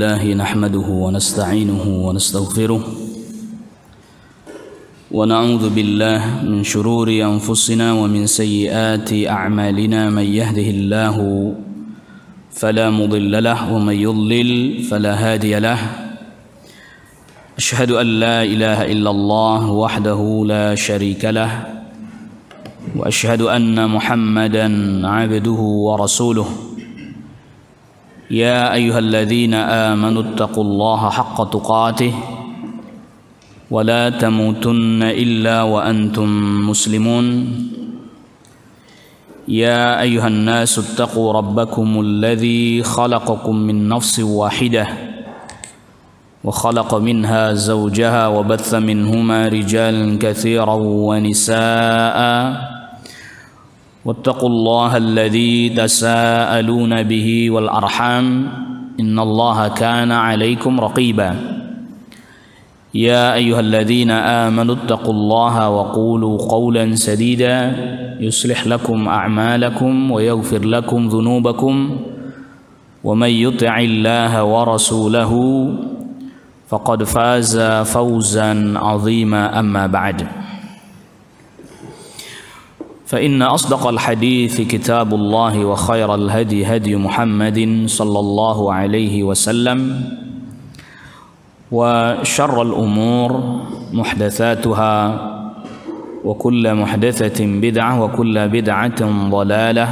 لله نحمده ونستعينه ونستغفره ونعوذ بالله من شرور أنفسنا ومن سيئات أعمالنا من يهده الله فلا مضل له ومن يضلل فلا هادي له أشهد أن لا إله إلا الله وحده لا شريك له وأشهد أن محمدا عبده ورسوله يا أيها الذين آمنوا اتقوا الله حق تقاته ولا تموتن إلا وأنتم مسلمون يا أيها الناس اتقوا ربكم الذي خلقكم من نفس واحدة وخلق منها زوجها وبث منهما رجالا كثيرا ونساء واتقوا الله الذي تساءلون به والأرحام إن الله كان عليكم رقيبا يا أيها الذين آمنوا اتقوا الله وقولوا قولا سديدا يصلح لكم أعمالكم ويغفر لكم ذنوبكم ومن يطع الله ورسوله فقد فاز فوزا عظيما أما بعد فإن أصدق الحديث كتاب الله وخير الهدي هدي محمد صلى الله عليه وسلم وشر الأمور محدثاتها وكل محدثة بدعة وكل بدعة ضلالة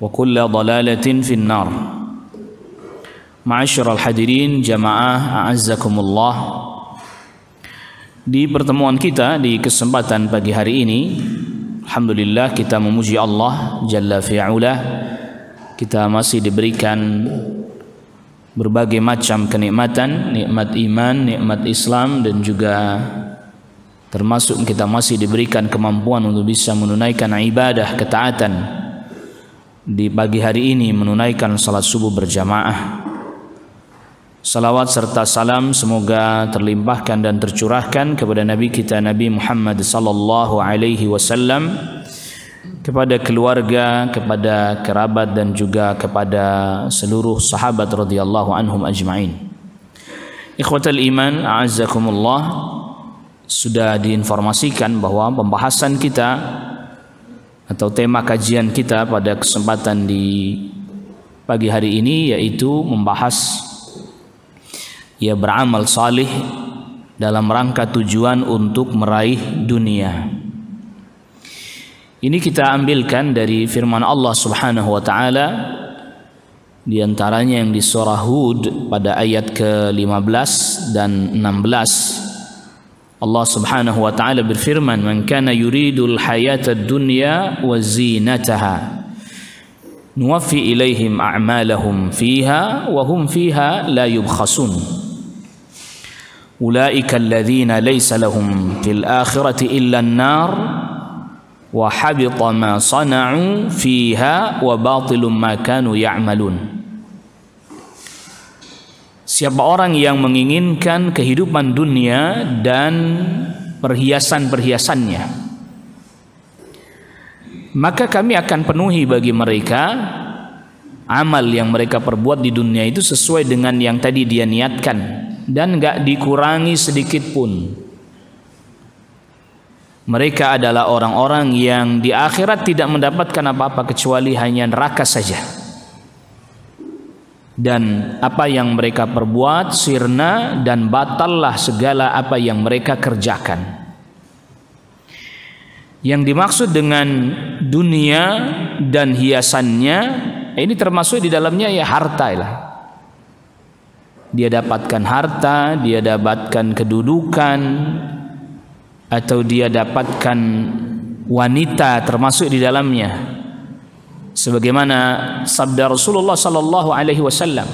وكل ضلالة في النار. Ma'asyiral hadirin jamaah a'azzakumullah. Di pertemuan kita di kesempatan pagi hari ini, alhamdulillah kita memuji Allah Jalla fi'ula. Kita masih diberikan berbagai macam kenikmatan, nikmat iman, nikmat Islam, dan juga termasuk kita masih diberikan kemampuan untuk bisa menunaikan ibadah ketaatan di pagi hari ini, menunaikan salat subuh berjamaah. Salawat serta salam semoga terlimpahkan dan tercurahkan kepada Nabi kita Nabi Muhammad sallallahu alaihi wasallam, kepada keluarga, kepada kerabat, dan juga kepada seluruh sahabat radhiyallahu anhum ajma'in. Ikhwatal iman, a'azzakumullah, sudah diinformasikan bahwa pembahasan kita atau tema kajian kita pada kesempatan di pagi hari ini yaitu membahas beramal salih dalam rangka tujuan untuk meraih dunia. Ini kita ambilkan dari firman Allah Subhanahu wa taala, di antaranya yang di surah Hud pada ayat ke-15 dan 16. Allah Subhanahu wa taala berfirman, "Man kana yuridul hayatad dunya wa zinataha nuwaffi ilaihim a'malahum fiha wa hum fiha la yubkhasun." Ulaika alladhina laysa lahum fil akhirati illa an-nar wa habita ma sana'u fiha wa batilum ma kanu ya'malun. Siapa orang yang menginginkan kehidupan dunia dan perhiasan-perhiasannya, maka kami akan penuhi bagi mereka amal yang mereka perbuat di dunia itu sesuai dengan yang tadi dia niatkan, dan enggak dikurangi sedikit pun. Mereka adalah orang-orang yang di akhirat tidak mendapatkan apa-apa kecuali hanya neraka saja. Dan apa yang mereka perbuat sirna dan batallah segala apa yang mereka kerjakan. Yang dimaksud dengan dunia dan hiasannya ini termasuk di dalamnya harta lah. Dia dapatkan harta, dia dapatkan kedudukan, atau dia dapatkan wanita termasuk di dalamnya. Sebagaimana sabda Rasulullah sallallahu alaihi wasallam,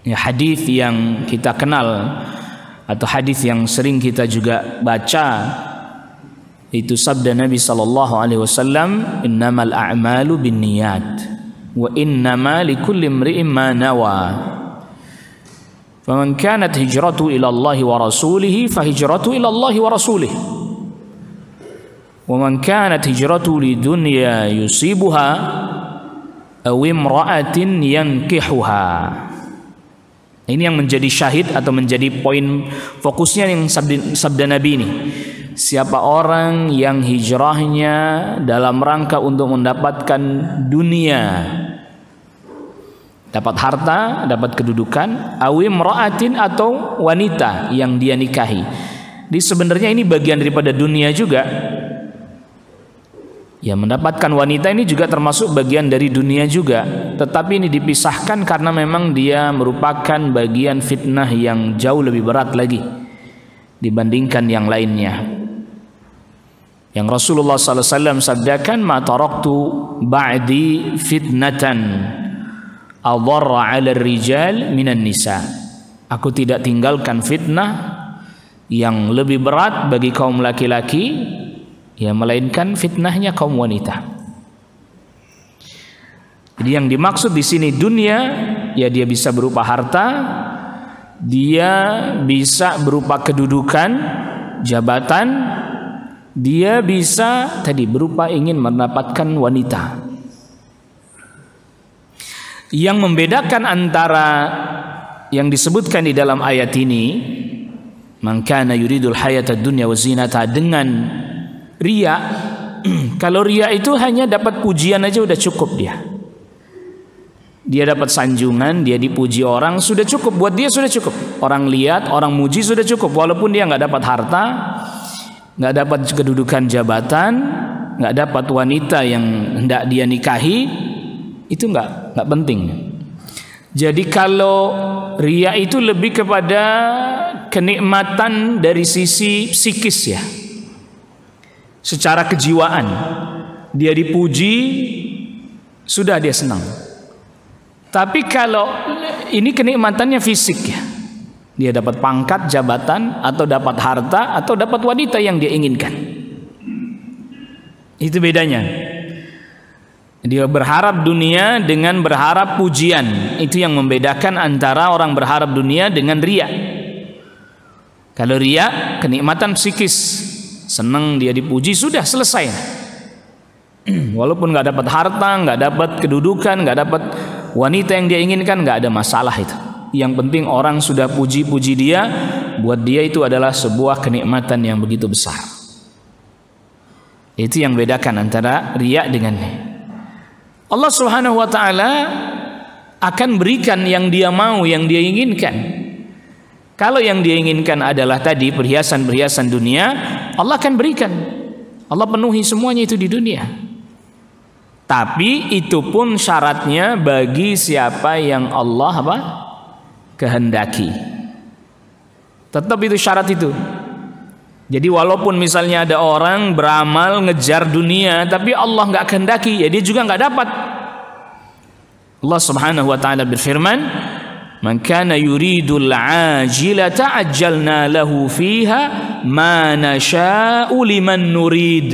hadis yang kita kenal atau hadis yang sering kita juga baca, itu sabda Nabi sallallahu alaihi wasallam, "Innamal a'malu binniyat wa innama likulli imri'in ma nawa." Faman kanat hijratu ila Allah wa rasulihi fahijratu ila Allah wa rasulih. Wa man kanat hijratu lidunya yusibuha aw imra'atin yankihuha Ini yang menjadi syahid atau menjadi poin fokusnya yang sabda Nabi ini. Siapa orang yang hijrahnya dalam rangka untuk mendapatkan dunia, dapat harta, dapat kedudukan, awim ra'atin atau wanita yang dia nikahi. Jadi sebenarnya ini bagian daripada dunia juga. Ya, mendapatkan wanita ini juga termasuk bagian dari dunia juga. Tetapi ini dipisahkan karena memang dia merupakan bagian fitnah yang jauh lebih berat lagi dibandingkan yang lainnya. Yang Rasulullah SAW sabdakan, ma taraktu ba'di fitnatan adharra 'ala rijal minan nisa. Aku tidak tinggalkan fitnah yang lebih berat bagi kaum laki-laki, ya, melainkan fitnahnya kaum wanita. Jadi yang dimaksud di sini dunia, ya dia bisa berupa harta, dia bisa berupa kedudukan, jabatan, dia bisa tadi berupa ingin mendapatkan wanita. Yang membedakan antara yang disebutkan di dalam ayat ini, man kana yuridul hayatad dunya wa zinata, dengan riya. Kalau riya itu hanya dapat pujian aja udah cukup dia. Dia dapat sanjungan, dia dipuji orang, sudah cukup buat dia, sudah cukup. Orang lihat, orang muji, sudah cukup. Walaupun dia nggak dapat harta, nggak dapat kedudukan jabatan, nggak dapat wanita yang hendak dia nikahi, itu nggak penting. Jadi kalau riya itu lebih kepada kenikmatan dari sisi psikis, ya, secara kejiwaan, dia dipuji, sudah dia senang. Tapi kalau ini kenikmatannya fisik, ya, dia dapat pangkat, jabatan, atau dapat harta, atau dapat wanita yang dia inginkan. Itu bedanya. Dia berharap dunia dengan berharap pujian. Itu yang membedakan antara orang berharap dunia dengan riya. Kalau riya, kenikmatan psikis, senang dia dipuji, sudah selesai. Walaupun nggak dapat harta, nggak dapat kedudukan, nggak dapat wanita yang dia inginkan, nggak ada masalah itu. Yang penting orang sudah puji-puji dia, buat dia itu adalah sebuah kenikmatan yang begitu besar. Itu yang bedakan antara riya dengan ini. Allah Subhanahu wa ta'ala akan berikan yang dia mau, yang dia inginkan. Kalau yang dia inginkan adalah tadi perhiasan-perhiasan dunia, Allah akan berikan. Allah penuhi semuanya itu di dunia. Tapi itu pun syaratnya bagi siapa yang Allah kehendaki. Tetap itu syarat itu. Jadi walaupun misalnya ada orang beramal ngejar dunia, tapi Allah nggak kehendaki, ya dia juga nggak dapat. Allah Subhanahu wa ta'ala berfirman, man kana yuridul ajilata ajjalna lahu fiha ma nasha'u liman nurid.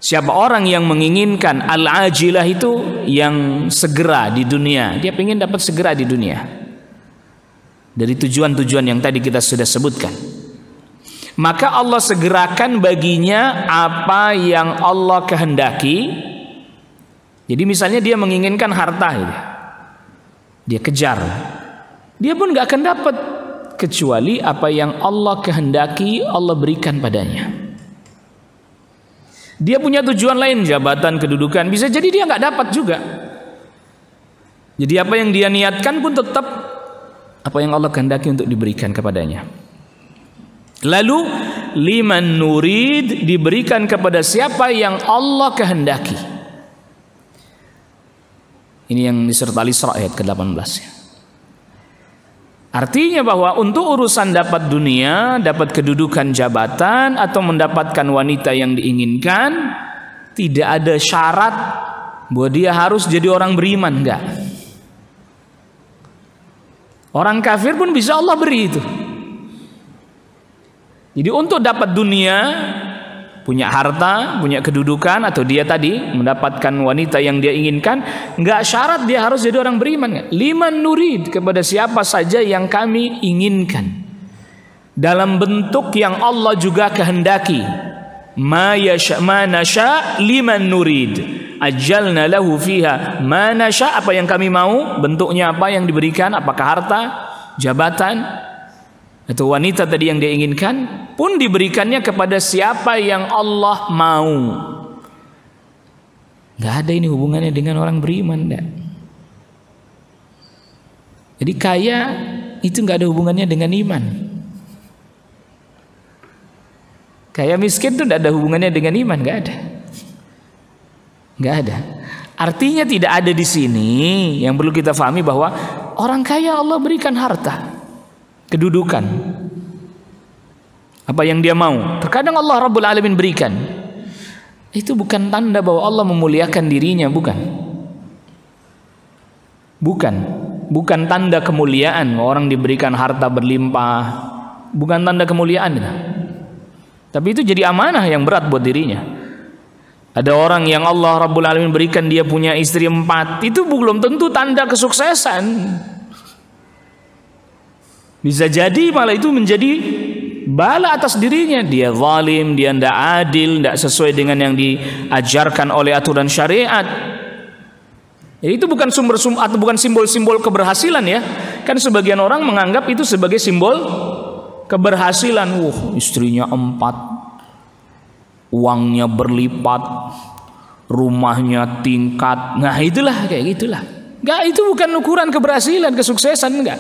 Siapa orang yang menginginkan al-ajilah itu yang segera di dunia, dia ingin dapat segera di dunia dari tujuan-tujuan yang tadi kita sudah sebutkan, maka Allah segerakan baginya apa yang Allah kehendaki. Jadi misalnya dia menginginkan harta, dia kejar, dia pun gak akan dapat kecuali apa yang Allah kehendaki Allah berikan padanya. Dia punya tujuan lain, jabatan, kedudukan, bisa jadi dia gak dapat juga. Jadi apa yang dia niatkan pun tetap apa yang Allah kehendaki untuk diberikan kepadanya. Lalu liman nurid, diberikan kepada siapa yang Allah kehendaki. Ini yang di surat Al-Isra ayat ke-18. Artinya bahwa untuk urusan dapat dunia, dapat kedudukan jabatan, atau mendapatkan wanita yang diinginkan, tidak ada syarat bahwa dia harus jadi orang beriman, enggak. Orang kafir pun bisa Allah beri itu. Jadi untuk dapat dunia, punya harta, punya kedudukan, atau dia tadi mendapatkan wanita yang dia inginkan, enggak syarat dia harus jadi orang beriman. Liman nurid, kepada siapa saja yang kami inginkan, dalam bentuk yang Allah juga kehendaki. Ma nasya liman nurid, ajalna lahu fiha ma nasha, apa yang kami mau, bentuknya apa yang diberikan, apakah harta, jabatan, atau wanita tadi yang dia inginkan, pun diberikannya kepada siapa yang Allah mau. Nggak ada ini hubungannya dengan orang beriman, enggak. Jadi kaya itu nggak ada hubungannya dengan iman. Kaya miskin itu tidak ada hubungannya dengan iman, nggak ada. Nggak ada. Artinya tidak ada di sini yang perlu kita pahami bahwa orang kaya Allah berikan harta, kedudukan, apa yang dia mau. Terkadang Allah Rabbul Alamin berikan. Itu bukan tanda bahwa Allah memuliakan dirinya, bukan. Bukan tanda kemuliaan. Orang diberikan harta berlimpah, bukan tanda kemuliaan. Tapi itu jadi amanah yang berat buat dirinya. Ada orang yang Allah Rabbul Alamin berikan dia punya istri 4, itu belum tentu tanda kesuksesan. Bisa jadi malah itu menjadi bala atas dirinya. Dia zalim, dia tidak adil, tidak sesuai dengan yang diajarkan oleh aturan syariat. Ya, itu bukan atau bukan simbol-simbol keberhasilan ya. Kan sebagian orang menganggap itu sebagai simbol keberhasilan. Istrinya 4, uangnya berlipat, rumahnya tingkat. Nah itulah, kayak gitulah. Enggak, itu bukan ukuran keberhasilan, kesuksesan, enggak.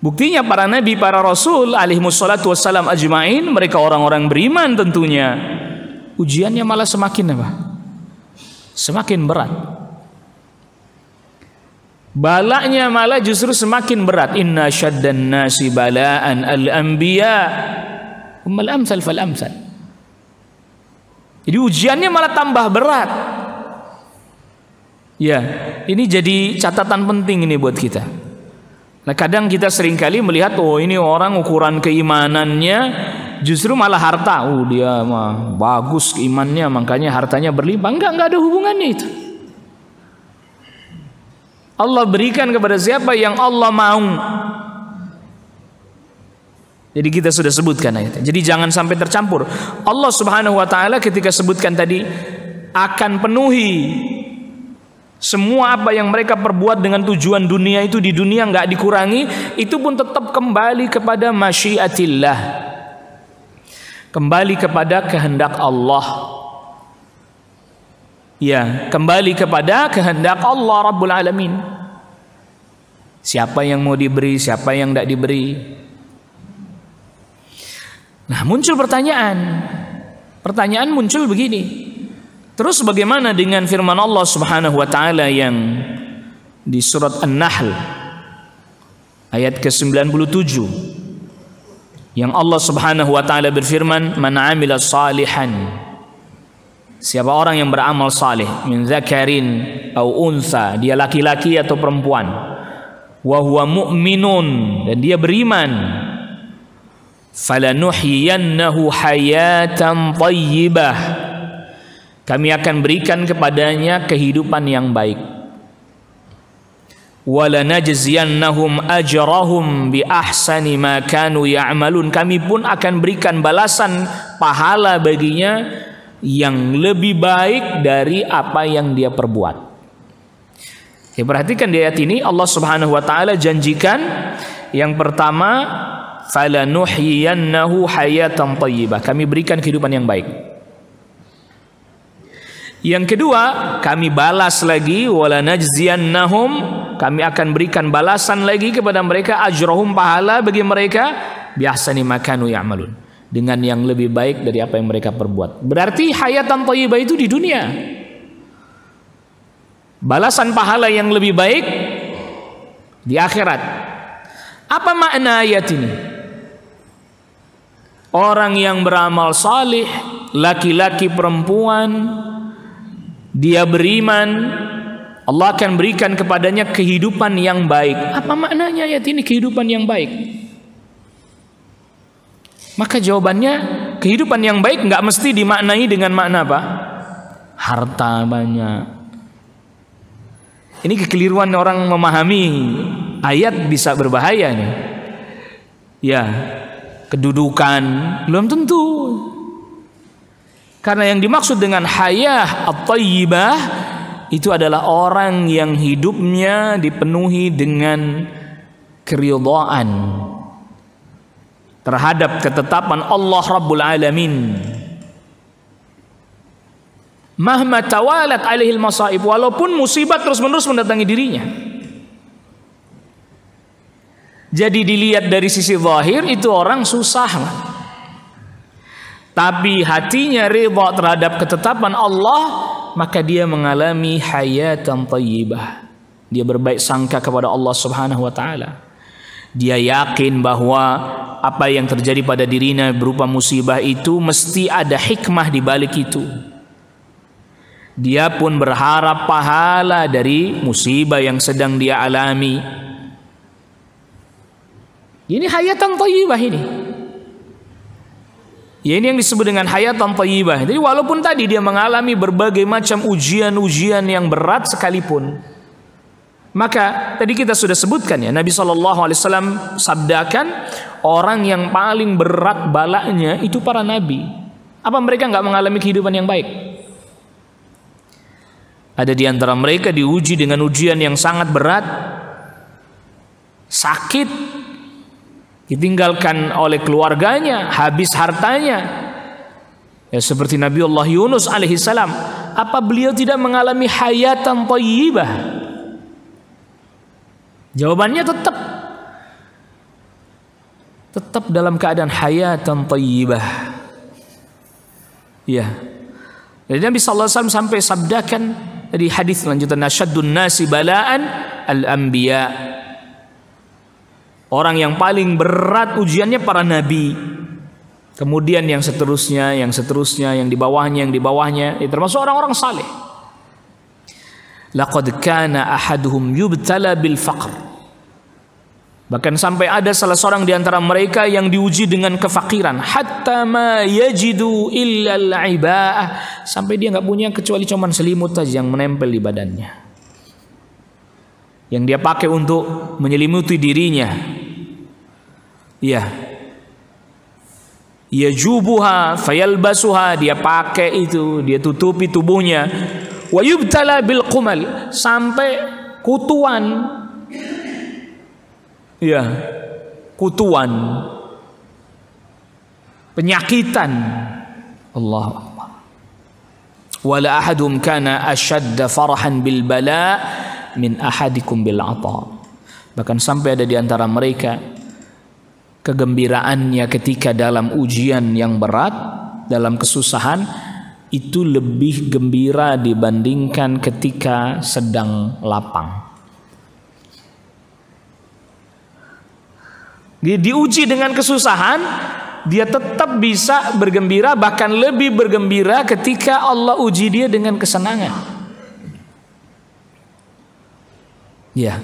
Buktinya para nabi, para rasul alaihimussalatu wassalam ajmain, mereka orang-orang beriman tentunya. Ujiannya malah semakin apa? Semakin berat. Balanya malah justru semakin berat. Inna syaddan nasi bala'an al-anbiya ummal amsal fal amsal. Jadi ujiannya malah tambah berat. Ya, ini jadi catatan penting ini buat kita. Nah, kadang kita seringkali melihat, oh ini orang ukuran keimanannya justru malah harta. Oh dia mah bagus imannya, makanya hartanya berlimpah. Enggak ada hubungannya itu. Allah berikan kepada siapa yang Allah mau. Jadi kita sudah sebutkan ayatnya. Jadi jangan sampai tercampur. Allah Subhanahu wa taala ketika sebutkan tadi akan penuhi semua apa yang mereka perbuat dengan tujuan dunia itu di dunia, nggak dikurangi, itu pun tetap kembali kepada masyiatillah. Kembali kepada kehendak Allah. Ya, kembali kepada kehendak Allah Rabbul Alamin. Siapa yang mau diberi, siapa yang tidak diberi. Nah, muncul pertanyaan muncul begini. Terus bagaimana dengan firman Allah Subhanahu wa taala yang di surat An-Nahl ayat ke-97, yang Allah Subhanahu wa taala berfirman, "Man 'amila shalihan." Siapa orang yang beramal saleh, min zakarin au unsa, dia laki-laki atau perempuan, wa huwa mu'minun, dan dia beriman, falanuhyiyannahu hayatan thayyibah, kami akan berikan kepadanya kehidupan yang baik, walanajziyannahum ajrahum bi ahsani ma kanu ya'malun, kami pun akan berikan balasan pahala baginya yang lebih baik dari apa yang dia perbuat. Ya, perhatikan di ayat ini Allah Subhanahu wa taala janjikan yang pertama, falanuhyiyannahu hayatan thayyibah, kami berikan kehidupan yang baik. Yang kedua, kami balas lagi, walanajziyannahum, kami akan berikan balasan lagi kepada mereka, ajrahum, pahala bagi mereka, biahsani ma kanu ya'malun, dengan yang lebih baik dari apa yang mereka perbuat. Berarti hayatan thayyibah itu di dunia. Balasan pahala yang lebih baik di akhirat. Apa makna ayat ini? Orang yang beramal salih, laki-laki perempuan, dia beriman, Allah akan berikan kepadanya kehidupan yang baik. Apa maknanya ayat ini, kehidupan yang baik? Maka jawabannya, kehidupan yang baik nggak mesti dimaknai dengan makna apa? Harta banyak. Ini kekeliruan orang memahami ayat, bisa berbahaya nih. Ya, kedudukan belum tentu. Karena yang dimaksud dengan hayah at-thayyibah itu adalah orang yang hidupnya dipenuhi dengan keridhaan terhadap ketetapan Allah Rabbul Alamin. Mahma tawalat alaihil masaib, walaupun musibah terus-menerus mendatangi dirinya. Jadi dilihat dari sisi zahir itu orang susah, tapi hatinya ridha terhadap ketetapan Allah, maka dia mengalami hayatan thayyibah. Dia berbaik sangka kepada Allah Subhanahu wa taala. Dia yakin bahwa apa yang terjadi pada dirinya berupa musibah itu mesti ada hikmah di balik itu. Dia pun berharap pahala dari musibah yang sedang dia alami. Ini hayatan thayyibah ini. Ya, ini yang disebut dengan hayatan thayyibah. Jadi walaupun tadi dia mengalami berbagai macam ujian-ujian yang berat sekalipun, maka tadi kita sudah sebutkan ya, Nabi SAW sabdakan orang yang paling berat balanya itu para nabi. Apa mereka nggak mengalami kehidupan yang baik? Ada di antara mereka diuji dengan ujian yang sangat berat, sakit, ditinggalkan oleh keluarganya, habis hartanya. Ya, seperti Nabi Allah Yunus alaihissalam, apa beliau tidak mengalami hayatan thayyibah? Jawabannya tetap dalam keadaan hayatan thayyibah. Ya. Jadi Nabi sallallahu alaihi wasallam sampai sabdakan di hadis lanjutan, asyaddun nasi bala'an al-anbiya. Orang yang paling berat ujiannya para nabi. Kemudian yang seterusnya, yang di bawahnya, termasuk orang-orang saleh. Laqad kana ahaduhum yubtala bil faqr. Bahkan sampai ada salah seorang di antara mereka yang diuji dengan kefakiran, hatta ma yajidu illa al-iba'ah, sampai dia nggak punya kecuali cuman selimut saja yang menempel di badannya, yang dia pakai untuk menyelimuti dirinya. Ya, yajubuha fayalbasuha, dia pakai itu, dia tutupi tubuhnya. Wa yubtala bil qumal, sampai kutuan. Ya, kutuan, penyakitan. Allahu Akbar. Wala ahadum kana ashadda farahan bil bala min ahadikum bil ata. Bahkan sampai ada di antara mereka kegembiraannya ketika dalam ujian yang berat, dalam kesusahan, itu lebih gembira dibandingkan ketika sedang lapang. Dia diuji dengan kesusahan, dia tetap bisa bergembira, bahkan lebih bergembira ketika Allah uji dia dengan kesenangan. Ya,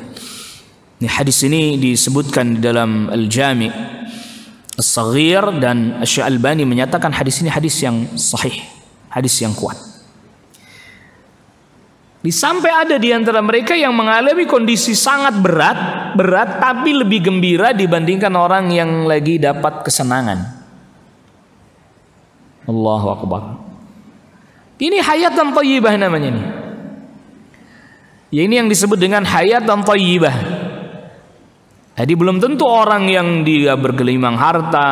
ini hadis ini disebutkan di dalam Al-Jami' As-Saghir, dan Asy-Albani menyatakan hadis ini hadis yang sahih, hadis yang kuat. Sampai ada di antara mereka yang mengalami kondisi sangat berat, tapi lebih gembira dibandingkan orang yang lagi dapat kesenangan. Allahu Akbar. Ini hayatan thayyibah namanya ini. Ya, ini yang disebut dengan hayatan thayyibah. Jadi belum tentu orang yang dia bergelimang harta,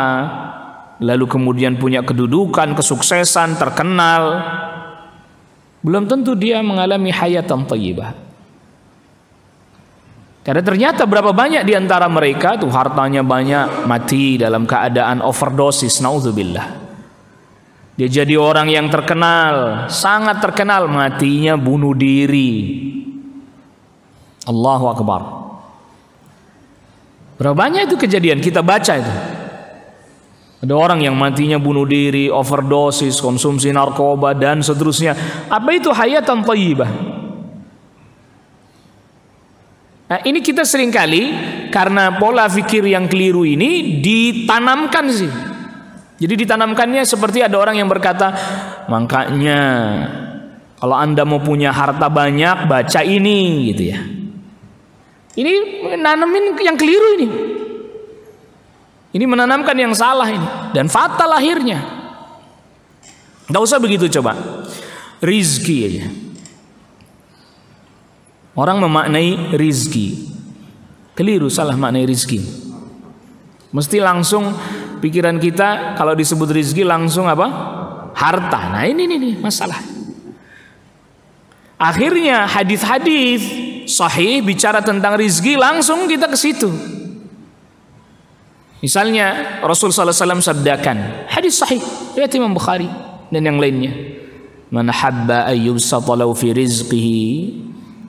lalu kemudian punya kedudukan, kesuksesan, terkenal, belum tentu dia mengalami hayatan thayyibah. Karena ternyata berapa banyak di antara mereka tuh hartanya banyak, mati dalam keadaan overdosis, naudzubillah. Dia jadi orang yang terkenal, sangat terkenal, matinya bunuh diri. Allahu Akbar. Berapa banyak itu kejadian, kita baca itu. Ada orang yang matinya bunuh diri, overdosis, konsumsi narkoba, dan seterusnya. Apa itu hayatan thayyibah? Nah, ini kita seringkali karena pola pikir yang keliru ini ditanamkan sih. Jadi ditanamkannya seperti ada orang yang berkata, makanya kalau Anda mau punya harta banyak, baca ini, gitu ya. Ini nanamin yang keliru ini. Ini menanamkan yang salah ini, dan fatal akhirnya. Nggak usah begitu coba. Rizki aja. Orang memaknai rizki keliru, salah maknai rizki. Mesti langsung pikiran kita kalau disebut rizki langsung apa? Harta. Nah ini masalah. Akhirnya hadis-hadis sahih bicara tentang rizki langsung kita ke situ. Misalnya Rasul sallallahu alaihi wasallam sabdakan, hadis sahih riwayat Imam Bukhari dan yang lainnya, man habba ayyubsata lahu fi rizqihi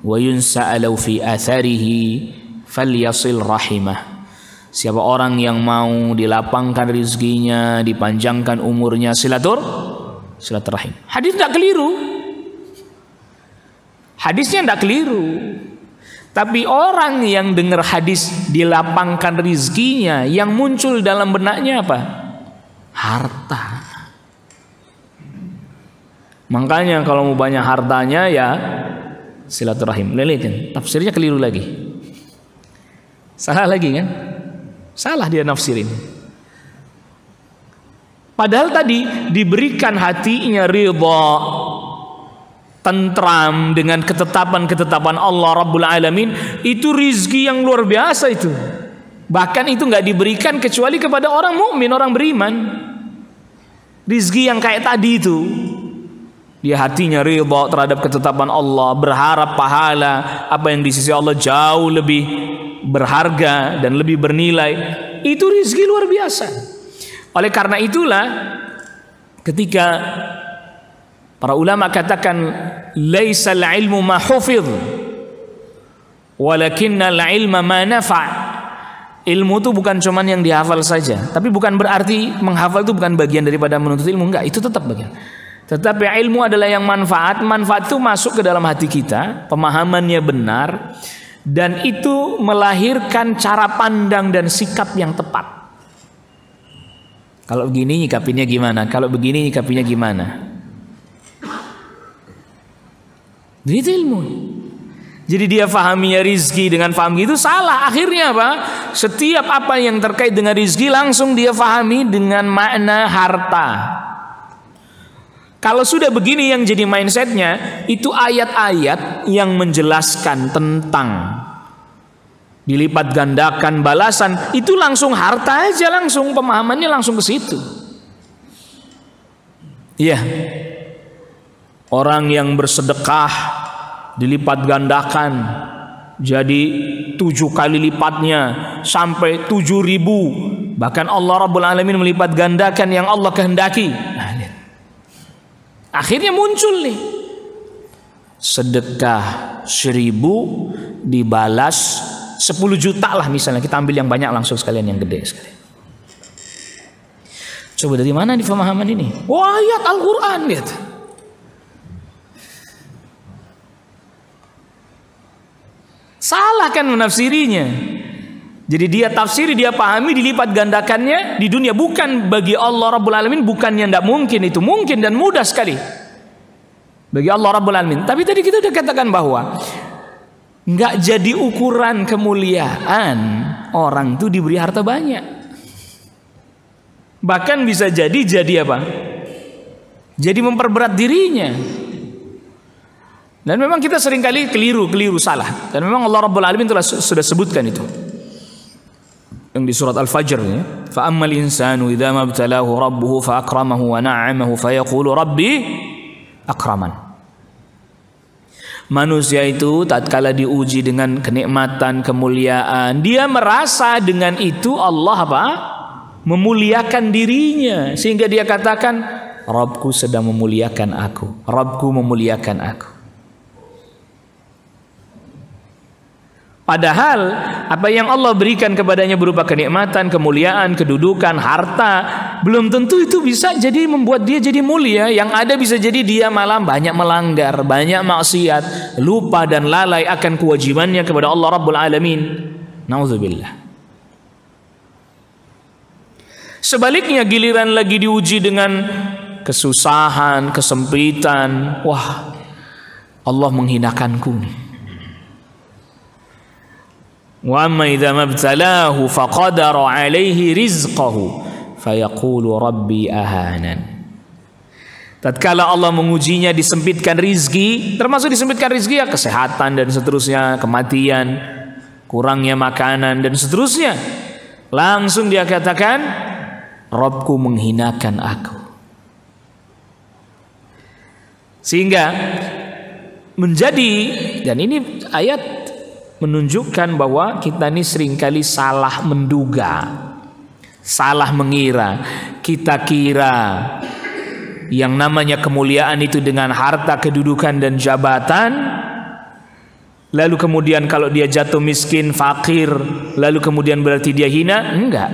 wa yunsa'a lahu fi atharihi falyasil rahimah. Siapa orang yang mau dilapangkan rizkinya, dipanjangkan umurnya, silaturahim. Hadis tidak keliru. Hadisnya tidak keliru. Tapi orang yang dengar hadis dilapangkan rizkinya, yang muncul dalam benaknya apa? Harta. Makanya kalau mau banyak hartanya ya silaturahim. Lihat, tafsirnya keliru lagi. Salah lagi kan? Salah dia nafsirin. Padahal tadi diberikan hatinya ridha, tentram dengan ketetapan-ketetapan Allah Rabbul Alamin. Itu rizki yang luar biasa itu. Bahkan itu nggak diberikan kecuali kepada orang mukmin, orang beriman. Rizki yang kayak tadi itu, dia hatinya ridha terhadap ketetapan Allah, berharap pahala apa yang di sisi Allah jauh lebih berharga dan lebih bernilai. Itu rizki luar biasa. Oleh karena itulah ketika para ulama katakan laisal ilmu ma hufidh walakinnal ilma ma nafa'. Ilmu itu bukan cuman yang dihafal saja, tapi bukan berarti menghafal itu bukan bagian daripada menuntut ilmu, enggak, itu tetap bagian. Tetapi ilmu adalah yang manfaat itu masuk ke dalam hati kita, pemahamannya benar, dan itu melahirkan cara pandang dan sikap yang tepat. Kalau begini nyikapinnya gimana? Kalau begini nyikapinnya gimana? Itu ilmu. Jadi dia fahaminya rizki dengan faham itu salah. Akhirnya apa? Setiap apa yang terkait dengan rizki langsung dia fahami dengan makna harta. Kalau sudah begini yang jadi mindsetnya, itu ayat-ayat yang menjelaskan tentang dilipat gandakan balasan, itu langsung harta aja, langsung pemahamannya langsung ke situ. Iya. Orang yang bersedekah dilipat gandakan jadi 7 kali lipatnya sampai 7.000. Bahkan Allah Rabbul Alamin melipat gandakan yang Allah kehendaki. Akhirnya muncul nih, sedekah 1.000 dibalas 10 juta lah misalnya. Kita ambil yang banyak langsung sekalian, yang gede sekalian. Coba dari mana di pemahaman ini? Wah, ayat Al-Quran lihat. Salah kan menafsirinya. Jadi dia tafsiri, dia pahami dilipat gandakannya di dunia. Bukan bagi Allah Rabbul Alamin, bukannya tidak mungkin, itu mungkin dan mudah sekali bagi Allah Rabbul Alamin. Tapi tadi kita sudah katakan bahwa nggak jadi ukuran kemuliaan orang itu diberi harta banyak. Bahkan bisa jadi apa? Jadi memperberat dirinya. Dan memang kita seringkali keliru salah. Dan memang Allah Rabbul Alamin sudah sebutkan itu. Yang di surat Al-Fajr ya. Fa ammal insanu idza mabtalahu rabbuhu fa akramahu wa na'amahu fa yaqulu rabbi akraman. Manusia itu tatkala diuji dengan kenikmatan, kemuliaan, dia merasa dengan itu Allah apa? Memuliakan dirinya, sehingga dia katakan Rabbku sedang memuliakan aku, Rabbku memuliakan aku. Padahal apa yang Allah berikan kepadanya berupa kenikmatan, kemuliaan, kedudukan, harta, belum tentu itu bisa jadi membuat dia jadi mulia. Yang ada bisa jadi dia malah banyak melanggar, banyak maksiat, lupa dan lalai akan kewajibannya kepada Allah Rabbul Alamin. Nauzubillah. Sebaliknya giliran lagi diuji dengan kesusahan, kesempitan, wah, Allah menghinakanku nih. Wa amma idza mabtalahu faqadara alaihi rizqahu fayaqulu rabbi ahanan. Tatkala Allah mengujinya disempitkan rizki, termasuk disempitkan rizki ya kesehatan dan seterusnya, kematian, kurangnya makanan dan seterusnya. Langsung dia katakan, Robku menghinakan aku. Sehingga menjadi, dan ini ayat menunjukkan bahwa kita ini seringkali salah menduga, salah mengira. Kita kira yang namanya kemuliaan itu dengan harta, kedudukan dan jabatan, lalu kemudian kalau dia jatuh miskin, fakir, lalu kemudian berarti dia hina. Enggak.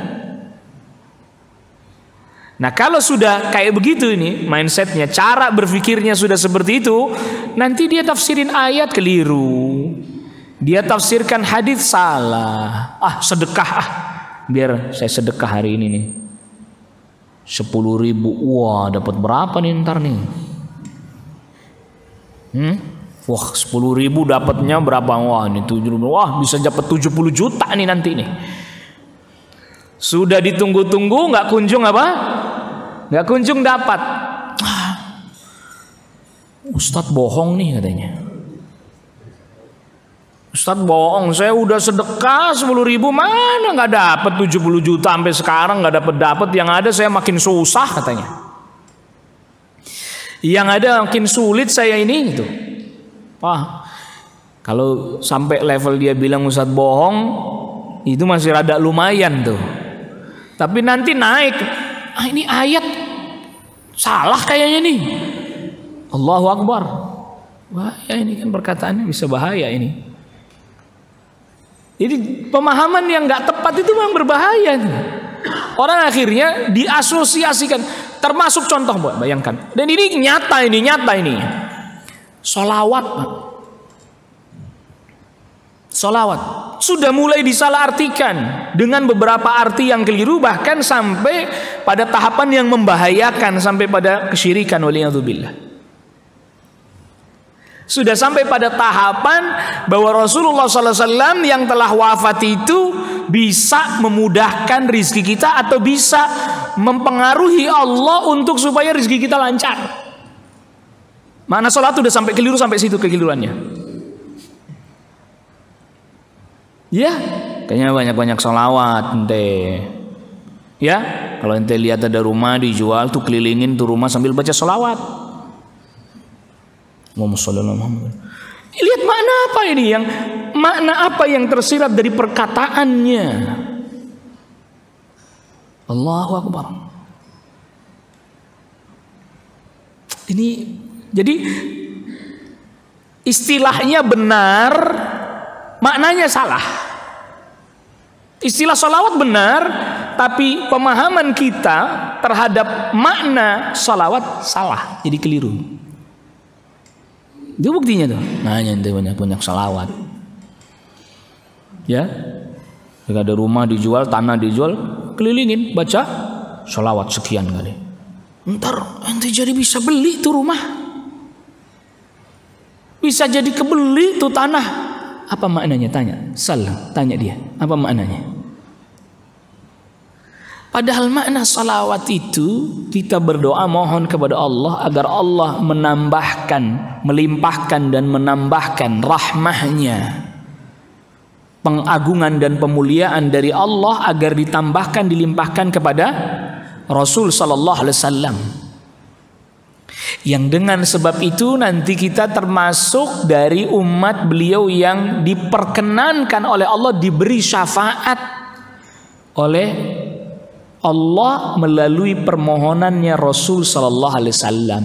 Nah kalau sudah kayak begitu ini mindsetnya, cara berpikirnya sudah seperti itu, nanti dia tafsirin ayat keliru, dia tafsirkan hadis salah. Sedekah, biar saya sedekah hari ini nih 10.000, wah dapat berapa nih ntar nih? Wah 10.000 dapatnya berapa? Wah ini 7, wah bisa dapat 70 juta nih nanti nih. Sudah ditunggu-tunggu nggak kunjung apa? Nggak kunjung dapat. Ustadz bohong nih katanya. Ustadz bohong, saya udah sedekah 10.000 mana nggak dapat 70 juta sampai sekarang nggak dapat. Yang ada saya makin susah katanya. Yang ada makin sulit saya ini gitu. Kalau sampai level dia bilang Ustadz bohong, itu masih rada lumayan tuh. Tapi nanti naik, ini ayat salah kayaknya nih. Allahu Akbar. Bahaya ini kan perkataannya bisa bahaya ini. Jadi pemahaman yang nggak tepat itu memang berbahaya. Orang akhirnya diasosiasikan. Termasuk contoh, bayangkan. Dan ini nyata ini. Sholawat, Pak. Sholawat sudah mulai disalahartikan dengan beberapa arti yang keliru, bahkan sampai pada tahapan yang membahayakan, sampai pada kesyirikan, waliyadzubillah. Sudah sampai pada tahapan bahwa Rasulullah SAW yang telah wafat itu bisa memudahkan rizki kita atau bisa mempengaruhi Allah untuk supaya rizki kita lancar. Makna sholat sudah sampai keliru, sampai situ kekeliruannya. Ya, kayaknya banyak-banyak sholawat ente. Ya, kalau ente lihat ada rumah dijual tuh kelilingin tuh rumah sambil baca sholawat. Lihat makna apa ini, makna apa yang tersirat dari perkataannya. Allahu Akbar. Ini jadi istilahnya benar, maknanya salah. Istilah sholawat benar, tapi pemahaman kita terhadap makna sholawat salah, jadi keliru. Itu buktinya tuh. Nanya ente banyak-banyak salawat. Ya. Jika ada rumah dijual, tanah dijual, kelilingin baca salawat sekian kali. Ntar ente jadi bisa beli tuh rumah. Bisa jadi kebeli tuh tanah. Apa maknanya? Tanya dia. Apa maknanya? Padahal makna salawat itu kita berdoa mohon kepada Allah agar Allah menambahkan, melimpahkan dan menambahkan rahmahnya, pengagungan dan pemuliaan dari Allah agar ditambahkan, dilimpahkan kepada Rasul Sallallahu Alaihi Wasallam. Yang dengan sebab itu nanti kita termasuk dari umat beliau yang diperkenankan oleh Allah diberi syafaat oleh Allah melalui permohonannya Rasul Sallallahu Alaihi Wasallam.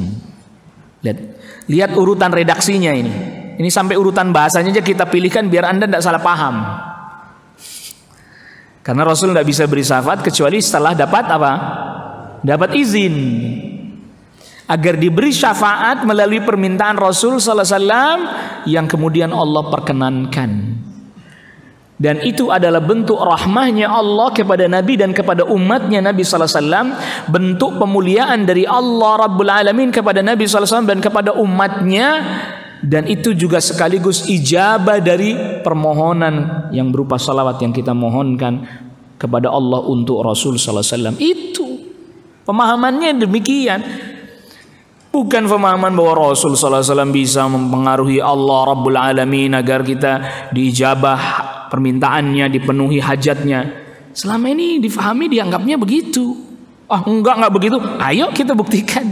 Lihat urutan redaksinya ini. Ini sampai urutan bahasanya aja kita pilihkan biar Anda tidak salah paham. Karena Rasul tidak bisa beri syafaat kecuali setelah dapat apa? Dapat izin. Agar diberi syafaat melalui permintaan Rasul Sallallahu Alaihi Wasallam yang kemudian Allah perkenankan. Dan itu adalah bentuk rahmahnya Allah kepada Nabi dan kepada umatnya Nabi Sallallahu Alaihi Wasallam, bentuk pemuliaan dari Allah Rabbul Alamin kepada Nabi Sallallahu Alaihi Wasallam dan kepada umatnya, dan itu juga sekaligus ijabah dari permohonan yang berupa salawat yang kita mohonkan kepada Allah untuk Rasul Sallallahu Alaihi Wasallam. Itu pemahamannya demikian. Bukan pemahaman bahwa Rasul sallallahu alaihi wasallam bisa mempengaruhi Allah Rabbul Alamin agar kita diijabah permintaannya, dipenuhi hajatnya. Selama ini difahami, dianggapnya begitu. Ah, enggak begitu. Ayo kita buktikan.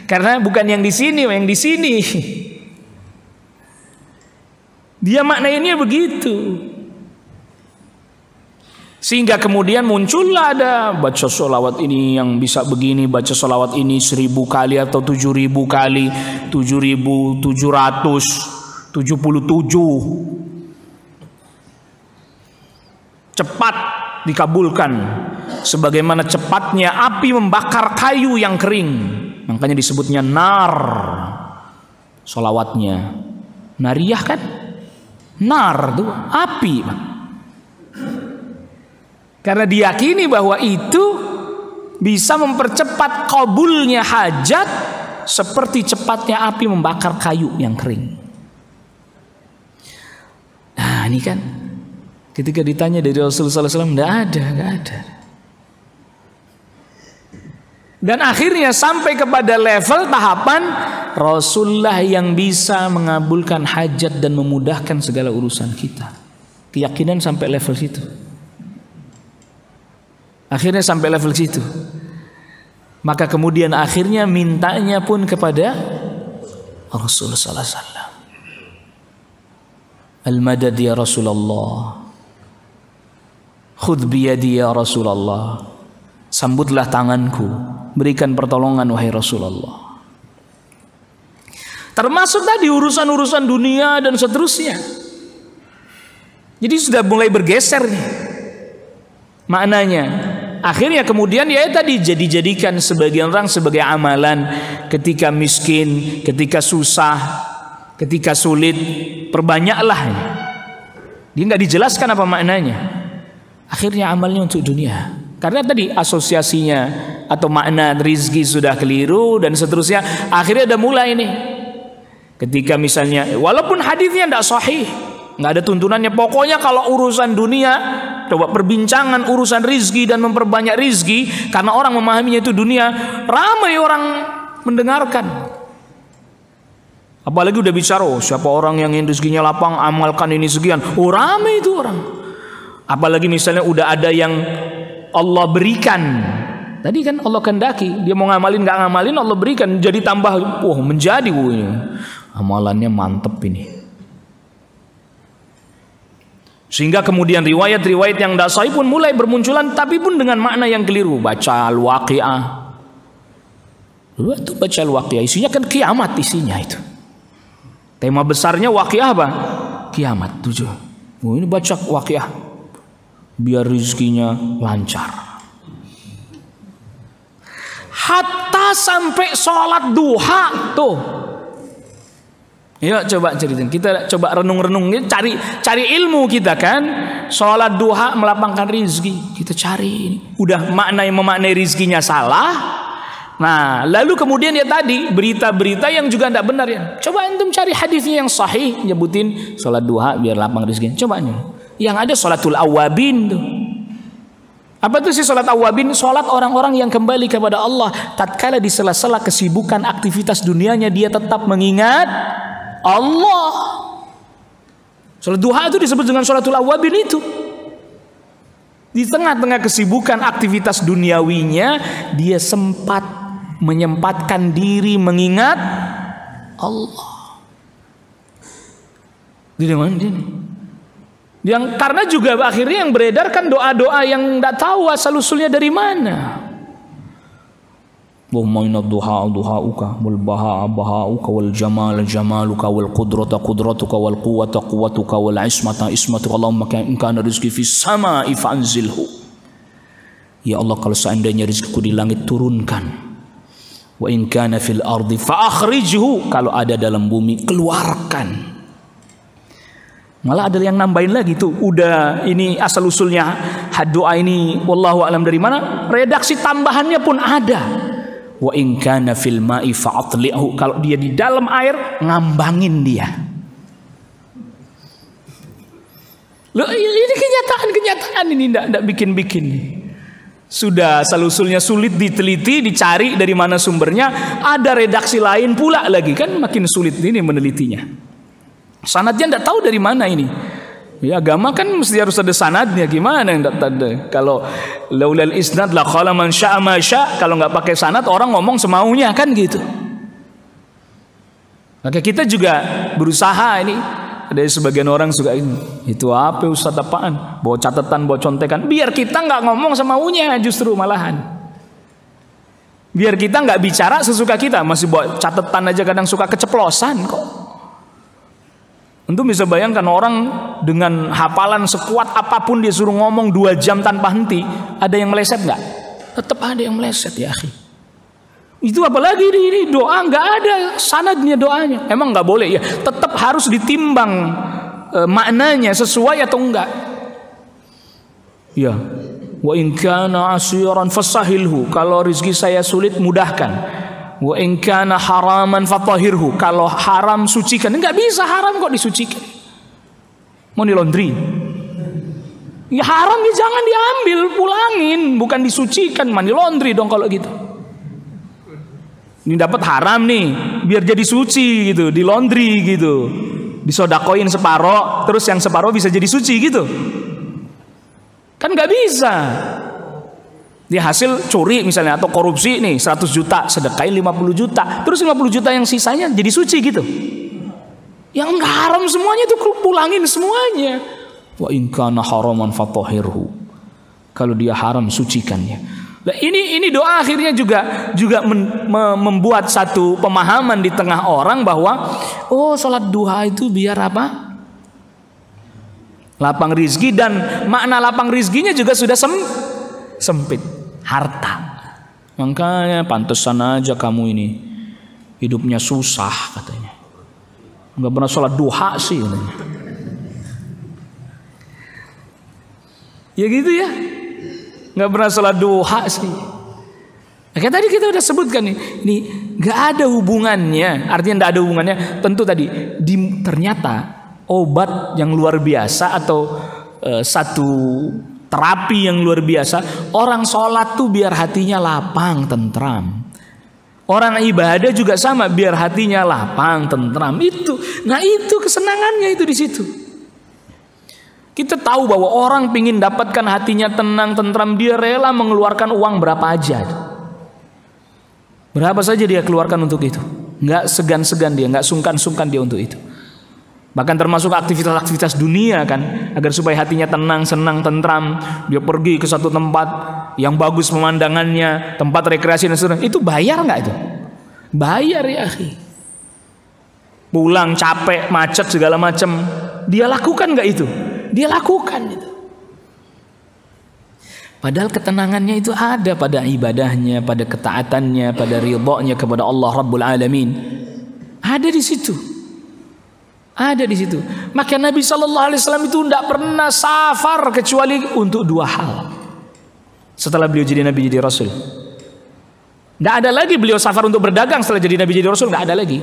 Karena bukan yang di sini, yang di sini. Dia maknanya begitu. Sehingga kemudian muncullah ada baca sholawat ini yang bisa begini, baca sholawat ini 1000 kali atau 7000 kali, 7777. Cepat dikabulkan. Sebagaimana cepatnya api membakar kayu yang kering. Makanya disebutnya nar. Sholawatnya. Nariyah kan? Nar itu api. Karena diyakini bahwa itu bisa mempercepat kabulnya hajat seperti cepatnya api membakar kayu yang kering. Nah ini kan ketika ditanya dari Rasulullah SAW, nggak ada. Dan akhirnya sampai kepada level tahapan Rasulullah yang bisa mengabulkan hajat dan memudahkan segala urusan kita. Keyakinan sampai level situ. Akhirnya sampai level situ. Maka kemudian akhirnya mintanya pun kepada Rasulullah sallallahu alaihi wasallam. Al-madad ya Rasulullah. Khudh biyadi ya Rasulullah. Sambutlah tanganku, berikan pertolongan wahai Rasulullah. Termasuk tadi urusan-urusan dunia dan seterusnya. Jadi sudah mulai bergeser nih maknanya. Akhirnya kemudian ya tadi jadikan sebagian orang sebagai amalan ketika miskin, ketika susah, ketika sulit, perbanyaklah. Dia nggak dijelaskan apa maknanya. Akhirnya amalnya untuk dunia. Karena tadi asosiasinya atau makna rizki sudah keliru dan seterusnya. Akhirnya udah mulai nih. Ketika misalnya walaupun hadisnya tidak sahih, nggak ada tuntunannya. Pokoknya kalau urusan dunia, coba perbincangan urusan rizki dan memperbanyak rizki, karena orang memahaminya itu dunia, ramai orang mendengarkan. Apalagi udah bicara, oh, siapa orang yang rizkinya lapang, amalkan ini sekian. Oh ramai itu orang. Apalagi misalnya udah ada yang Allah berikan. Tadi kan Allah kehendaki, dia mau ngamalin nggak ngamalin Allah berikan, jadi tambah, wah menjadi amalannya mantep ini. Sehingga kemudian riwayat-riwayat yang tidak sahih pun mulai bermunculan, tapi pun dengan makna yang keliru. Baca Al-Waqi'ah. Itu baca Al-Waqi'ah, isinya kan kiamat isinya itu. Tema besarnya Waqi'ah apa? Kiamat 7. Oh, ini baca Waqi'ah biar rizkinya lancar. Hatta sampai sholat duha tuh. Yuk coba ceritain, kita coba renung-renung, cari ilmu kita kan. Sholat duha melapangkan rizki, kita cari. Udah memaknai rizkinya salah. Nah lalu kemudian ya tadi berita-berita yang juga tidak benar ya. Coba antum cari hadisnya yang sahih nyebutin sholat duha biar lapang rizkinya. Coba nih, yang ada sholatul awabin tuh. Apa tuh sih sholat awabin? Sholat orang-orang yang kembali kepada Allah tatkala di sela-sela kesibukan aktivitas dunianya dia tetap mengingat Allah. Sholat duha itu disebut dengan sholatul awabin itu. Di tengah-tengah kesibukan aktivitas duniawinya dia sempat menyempatkan diri mengingat Allah. Di mana ini? Yang karena juga akhirnya yang beredar kan doa-doa yang tidak tahu asal usulnya dari mana. Allahumma inna duha duhauka wal baha bahauka wal jamal jamaluka wal qudrata qudratuka wal quwwata quwwatuka wal ismata ismatuka Allahumma in kana rizqi fis sama'i fanzilhu. Ya Allah, kalau seandainya rizkiku di langit turunkan. Wa in kana fil ardi fa akhrijhu, kalau ada dalam bumi keluarkan. Malah ada yang nambahin lagi tuh, udah ini asal usulnya doa ini wallahu alam dari mana, redaksi tambahannya pun ada. Wa in kana fil ma'i fa'atli'hu, kalau dia di dalam air ngambangin dia. Loh, ini kenyataan ini, enggak bikin-bikin. Sudah asal-usulnya sulit diteliti, dicari dari mana sumbernya, ada redaksi lain pula lagi, kan makin sulit ini menelitinya. Sanadnya tidak tahu dari mana ini. Ya, agama kan mesti harus ada sanadnya, gimana yang tidak ada? Kalau laulal isnad la qala man syaa ma syaa, kalau nggak pakai sanad orang ngomong semaunya kan gitu. Maka kita juga berusaha ini. Ada sebagian orang suka ini, itu apa Ustaz apaan? Bawa catatan, bawa contekan. Biar kita nggak ngomong semaunya, justru malahan. Biar kita nggak bicara sesuka kita, masih bawa catatan aja kadang suka keceplosan kok. Untuk bisa bayangkan orang dengan hafalan sekuat apapun dia suruh ngomong 2 jam tanpa henti, ada yang meleset nggak? Tetap ada yang meleset ya akhi. Itu apalagi ini doa nggak ada sanadnya doanya. Emang nggak boleh ya? Tetap harus ditimbang maknanya sesuai atau enggak. Ya, wa in kana asiran fasahilhu. Kalau rezeki saya sulit mudahkan. Wa in kana haraman fatahirhu. Kalau haram sucikan. Enggak bisa haram kok disucikan. Mau di laundry. Ya haram ya jangan diambil, pulangin, bukan disucikan, mandi laundry dong kalau gitu. Ini dapat haram nih, biar jadi suci gitu, di laundry gitu, disodakoin separoh, terus yang separoh bisa jadi suci gitu, kan nggak bisa. Dia hasil curi misalnya atau korupsi nih 100 juta, sedekain 50 juta, terus 50 juta yang sisanya jadi suci gitu. Yang nggak haram semuanya itu pulangin semuanya. Wa in kana haraman fatahhirhu. Kalau dia haram sucikannya. Nah, ini doa akhirnya juga membuat satu pemahaman di tengah orang bahwa oh sholat duha itu biar apa? Lapang rizki, dan makna lapang rizkinya juga sudah sempit, harta. Makanya pantesan aja kamu ini hidupnya susah katanya. Nggak pernah sholat duha sih katanya. Ya gitu ya. Nggak pernah sholat duha sih. Kayak tadi kita udah sebutkan nih, ini nggak ada hubungannya. Artinya nggak ada hubungannya. Tentu tadi ternyata obat yang luar biasa atau satu terapi yang luar biasa. Orang sholat tuh biar hatinya lapang, tentram. Orang ibadah juga sama, biar hatinya lapang, tentram. Nah itu kesenangannya itu di situ. Kita tahu bahwa orang pingin dapatkan hatinya tenang, tentram, dia rela mengeluarkan uang berapa aja. Berapa saja dia keluarkan untuk itu. Nggak segan-segan dia, nggak sungkan-sungkan dia untuk itu. Bahkan termasuk aktivitas-aktivitas dunia kan, agar supaya hatinya tenang, senang, tentram. Dia pergi ke satu tempat yang bagus pemandangannya, tempat rekreasi dan sebagainya. Itu bayar nggak itu? Bayar ya akhi. Pulang capek, macet segala macam, dia lakukan nggak itu? Dia lakukan itu. Padahal ketenangannya itu ada pada ibadahnya, pada ketaatannya, pada ridhonya kepada Allah Rabbul Alamin. Ada di situ. Ada di situ. Maka Nabi SAW itu tidak pernah safar kecuali untuk 2 hal. Setelah beliau jadi Nabi, jadi Rasul, tidak ada lagi beliau safar untuk berdagang. Setelah jadi Nabi, jadi Rasul, tidak ada lagi.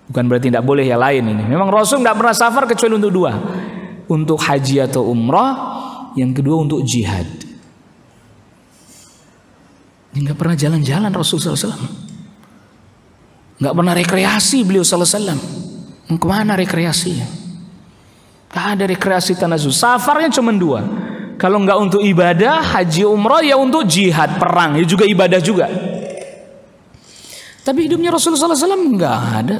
Bukan berarti tidak boleh yang lain ini. Memang Rasul tidak pernah safar kecuali untuk 2. Untuk haji atau umrah. Yang kedua untuk jihad. Dia nggak pernah jalan-jalan Rasul SAW. Nggak pernah rekreasi beliau SAW. Kemana rekreasinya? Nggak ada rekreasi tanazul. Safarnya cuma 2. Kalau nggak untuk ibadah, haji umrah, ya untuk jihad, perang. Ya juga ibadah juga. Tapi hidupnya Rasulullah SAW nggak ada.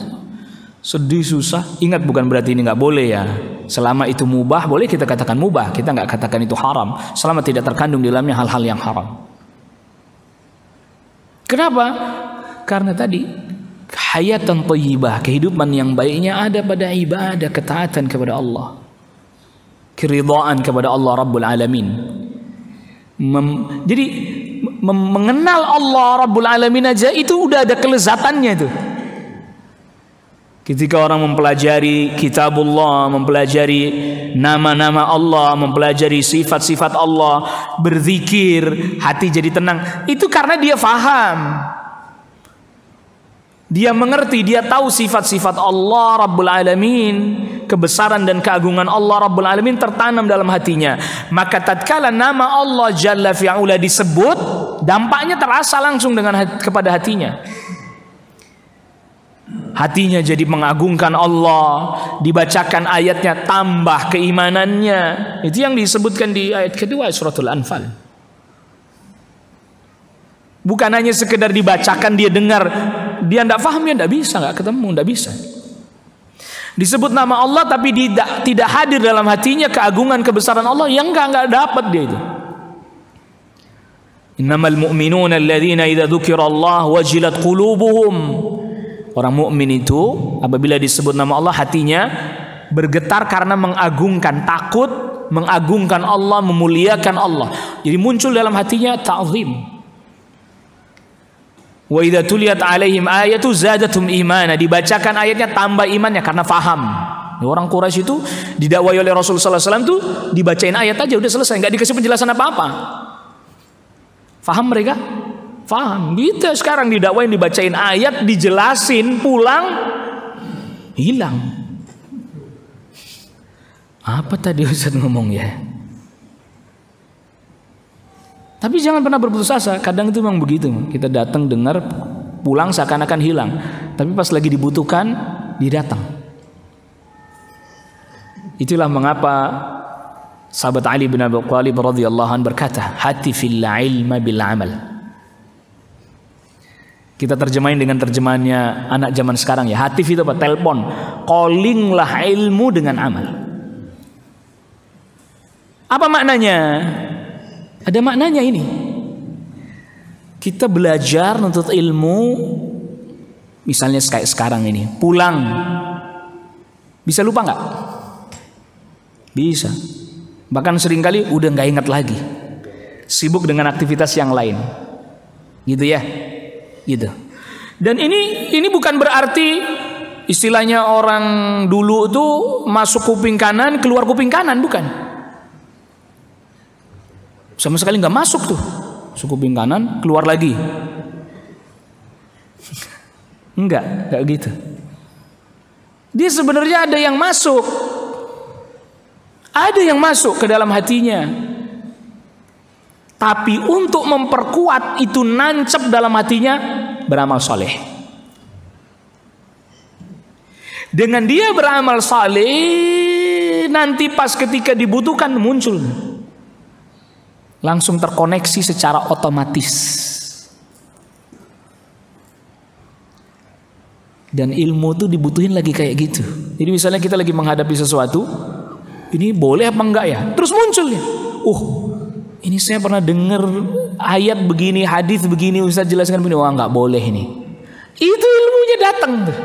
Sedih, susah. Ingat, bukan berarti ini nggak boleh ya. Selama itu mubah, boleh kita katakan mubah. Kita nggak katakan itu haram. Selama tidak terkandung di dalamnya hal-hal yang haram. Kenapa? Karena tadi hayatan thayyibah, kehidupan yang baiknya ada pada ibadah, ketaatan kepada Allah, keridhaan kepada Allah Rabbul Alamin. Jadi mengenal Allah Rabbul Alamin aja itu udah ada kelezatannya itu. Ketika orang mempelajari kitabullah, mempelajari nama-nama Allah, mempelajari sifat-sifat Allah, berzikir, hati jadi tenang. Itu karena dia faham. Dia mengerti, dia tahu sifat-sifat Allah Rabbul Alamin, kebesaran dan keagungan Allah Rabbul Alamin tertanam dalam hatinya. Maka tatkala nama Allah Jalla fi'ula disebut, dampaknya terasa langsung kepada hatinya. Hatinya jadi mengagungkan Allah, dibacakan ayatnya tambah keimanannya. Itu yang disebutkan di ayat kedua suratul Anfal. Bukan hanya sekedar dibacakan, dia dengar, dia tidak paham, ya tidak bisa, nggak ketemu, tidak bisa. Disebut nama Allah tapi tidak hadir dalam hatinya keagungan kebesaran Allah, yang nggak dapat dia itu. Innamal mu'minuna alladzina idza dzukirallah wajilat qulubuhum. Orang mukmin itu apabila disebut nama Allah hatinya bergetar karena mengagungkan, takut, mengagungkan Allah, memuliakan Allah. Jadi muncul dalam hatinya ta'zim. Wa idza tuliyat alaihim ayatu zadatum imana, dibacakan ayatnya tambah imannya karena faham. Orang Quraisy itu didakwai oleh Rasulullah SAW tuh dibacain ayat aja udah selesai, nggak dikasih penjelasan apa-apa. Faham mereka? Faham. Kita sekarang didakwain dibacain ayat, dijelasin, pulang hilang. Apa tadi Ustaz ngomong ya? Tapi jangan pernah berputus asa. Kadang itu memang begitu. Kita datang dengar, pulang seakan-akan hilang. Tapi pas lagi dibutuhkan, dia datang. Itulah mengapa sahabat Ali bin Abi Thalib radhiyallahu anhu berkata, hati fil ilma bil amal. Kita terjemahin dengan terjemahannya anak zaman sekarang ya. Hatif itu apa? Telepon. Callinglah ilmu dengan amal. Apa maknanya? Ada maknanya ini. Kita belajar menuntut ilmu, misalnya kayak sekarang ini, pulang bisa lupa nggak? Bisa. Bahkan seringkali udah nggak ingat lagi, sibuk dengan aktivitas yang lain, gitu ya, gitu. Dan ini bukan berarti istilahnya orang dulu tuh masuk kuping kanan keluar kuping kanan, bukan. Sama sekali nggak masuk tuh, kuping kanan keluar lagi. Enggak gitu. Dia sebenarnya ada yang masuk, ke dalam hatinya. Tapi untuk memperkuat itu nancep dalam hatinya, beramal saleh. Dengan dia beramal saleh, nanti pas ketika dibutuhkan muncul. Langsung terkoneksi secara otomatis. Dan ilmu tuh dibutuhin lagi kayak gitu. Jadi misalnya kita lagi menghadapi sesuatu, ini boleh apa enggak ya? Terus muncul ya. Ini saya pernah dengar ayat begini, hadis begini, Ustaz jelaskan begini. Wah, enggak boleh ini. Itu ilmunya datang tuh.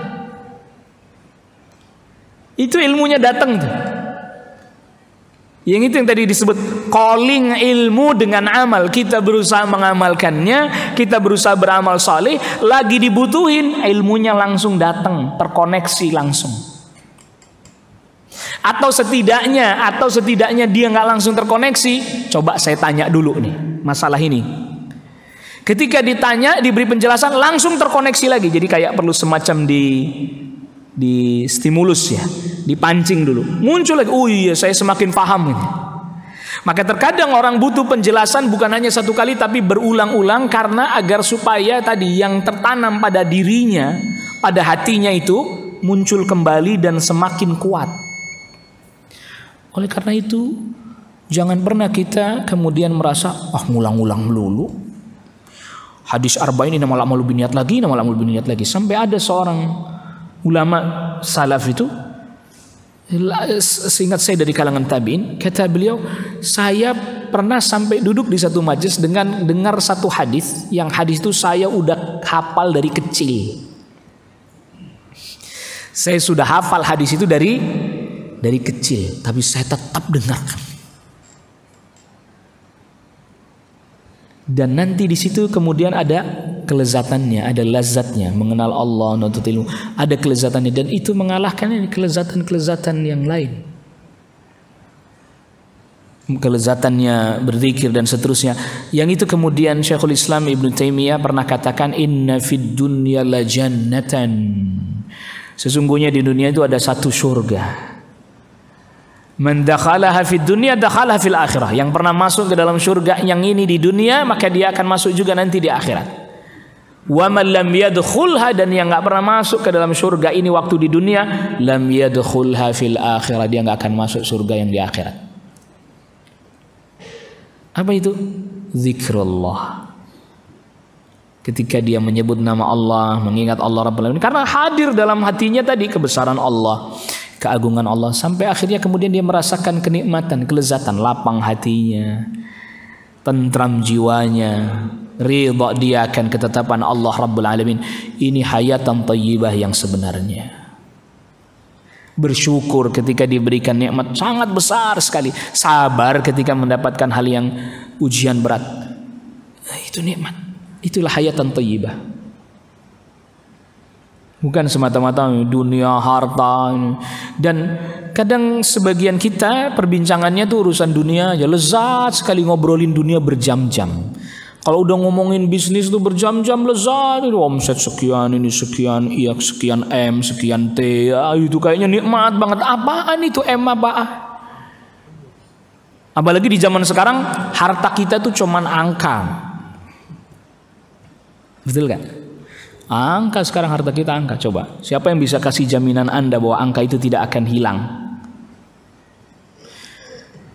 Itu ilmunya datang tuh. Yang itu yang tadi disebut calling ilmu dengan amal. Kita berusaha mengamalkannya, kita berusaha beramal saleh, lagi dibutuhin ilmunya langsung datang, terkoneksi langsung. Atau setidaknya dia nggak langsung terkoneksi. Coba saya tanya dulu nih masalah ini. Ketika ditanya, diberi penjelasan, langsung terkoneksi lagi. Jadi kayak perlu semacam di stimulus ya, dipancing dulu, muncul lagi. Oh iya, saya semakin paham ini. Maka terkadang orang butuh penjelasan bukan hanya satu kali tapi berulang-ulang, karena agar supaya tadi yang tertanam pada dirinya, pada hatinya itu muncul kembali dan semakin kuat. Oleh karena itu jangan pernah kita kemudian merasa ngulang-ulang melulu. Hadis arba'in ini malam malu biniat lagi, sampai ada seorang ulama salaf itu, seingat saya dari kalangan tabi'in, kata beliau, saya pernah sampai duduk di satu majelis dengan dengar satu hadis, yang hadis itu saya udah hafal dari kecil. Saya sudah hafal hadis itu dari kecil, tapi saya tetap dengarkan. Dan nanti di situ kemudian ada kelezatannya, ada lazatnya, mengenal Allah, menuntut ilmu, ada kelezatannya, dan itu mengalahkan kelezatan-kelezatan yang lain. kelezatannya berzikir dan seterusnya. Yang itu kemudian Syekhul Islam Ibnu Taimiyah pernah katakan, inna fid dunya la jannatan, sesungguhnya di dunia itu ada satu surga. Man dakhalaha fid dunya dakhalaha fil akhirah, yang pernah masuk ke dalam surga yang ini di dunia, maka dia akan masuk juga nanti di akhirat. Wa man lam yadkhulha, dan yang enggak pernah masuk ke dalam surga ini waktu di dunia, lam yadkhulha fil akhirah, dia enggak akan masuk surga yang di akhirat. Apa itu? Zikrullah. Ketika dia menyebut nama Allah, mengingat Allah Rabbul Alamin, karena hadir dalam hatinya tadi kebesaran Allah, keagungan Allah, sampai akhirnya kemudian dia merasakan kenikmatan, kelezatan, lapang hatinya, tentram jiwanya, ridha dia akan ketetapan Allah Rabbul Alamin. Ini hayatan thayyibah yang sebenarnya. Bersyukur ketika diberikan nikmat sangat besar sekali, sabar ketika mendapatkan hal yang ujian berat. Itu nikmat, itulah hayatan thayyibah. Bukan semata-mata dunia, harta. Dan kadang sebagian kita perbincangannya tuh urusan dunia aja, lezat sekali ngobrolin dunia berjam-jam. Kalau udah ngomongin bisnis tuh berjam-jam, lezat, itu omset sekian, ini sekian, iya sekian M, sekian T, ya, itu kayaknya nikmat banget. Apaan itu M apa A? Apalagi di zaman sekarang harta kita tuh cuman angka. Betul kan? Angka sekarang, harta kita angka. Coba, siapa yang bisa kasih jaminan Anda bahwa angka itu tidak akan hilang?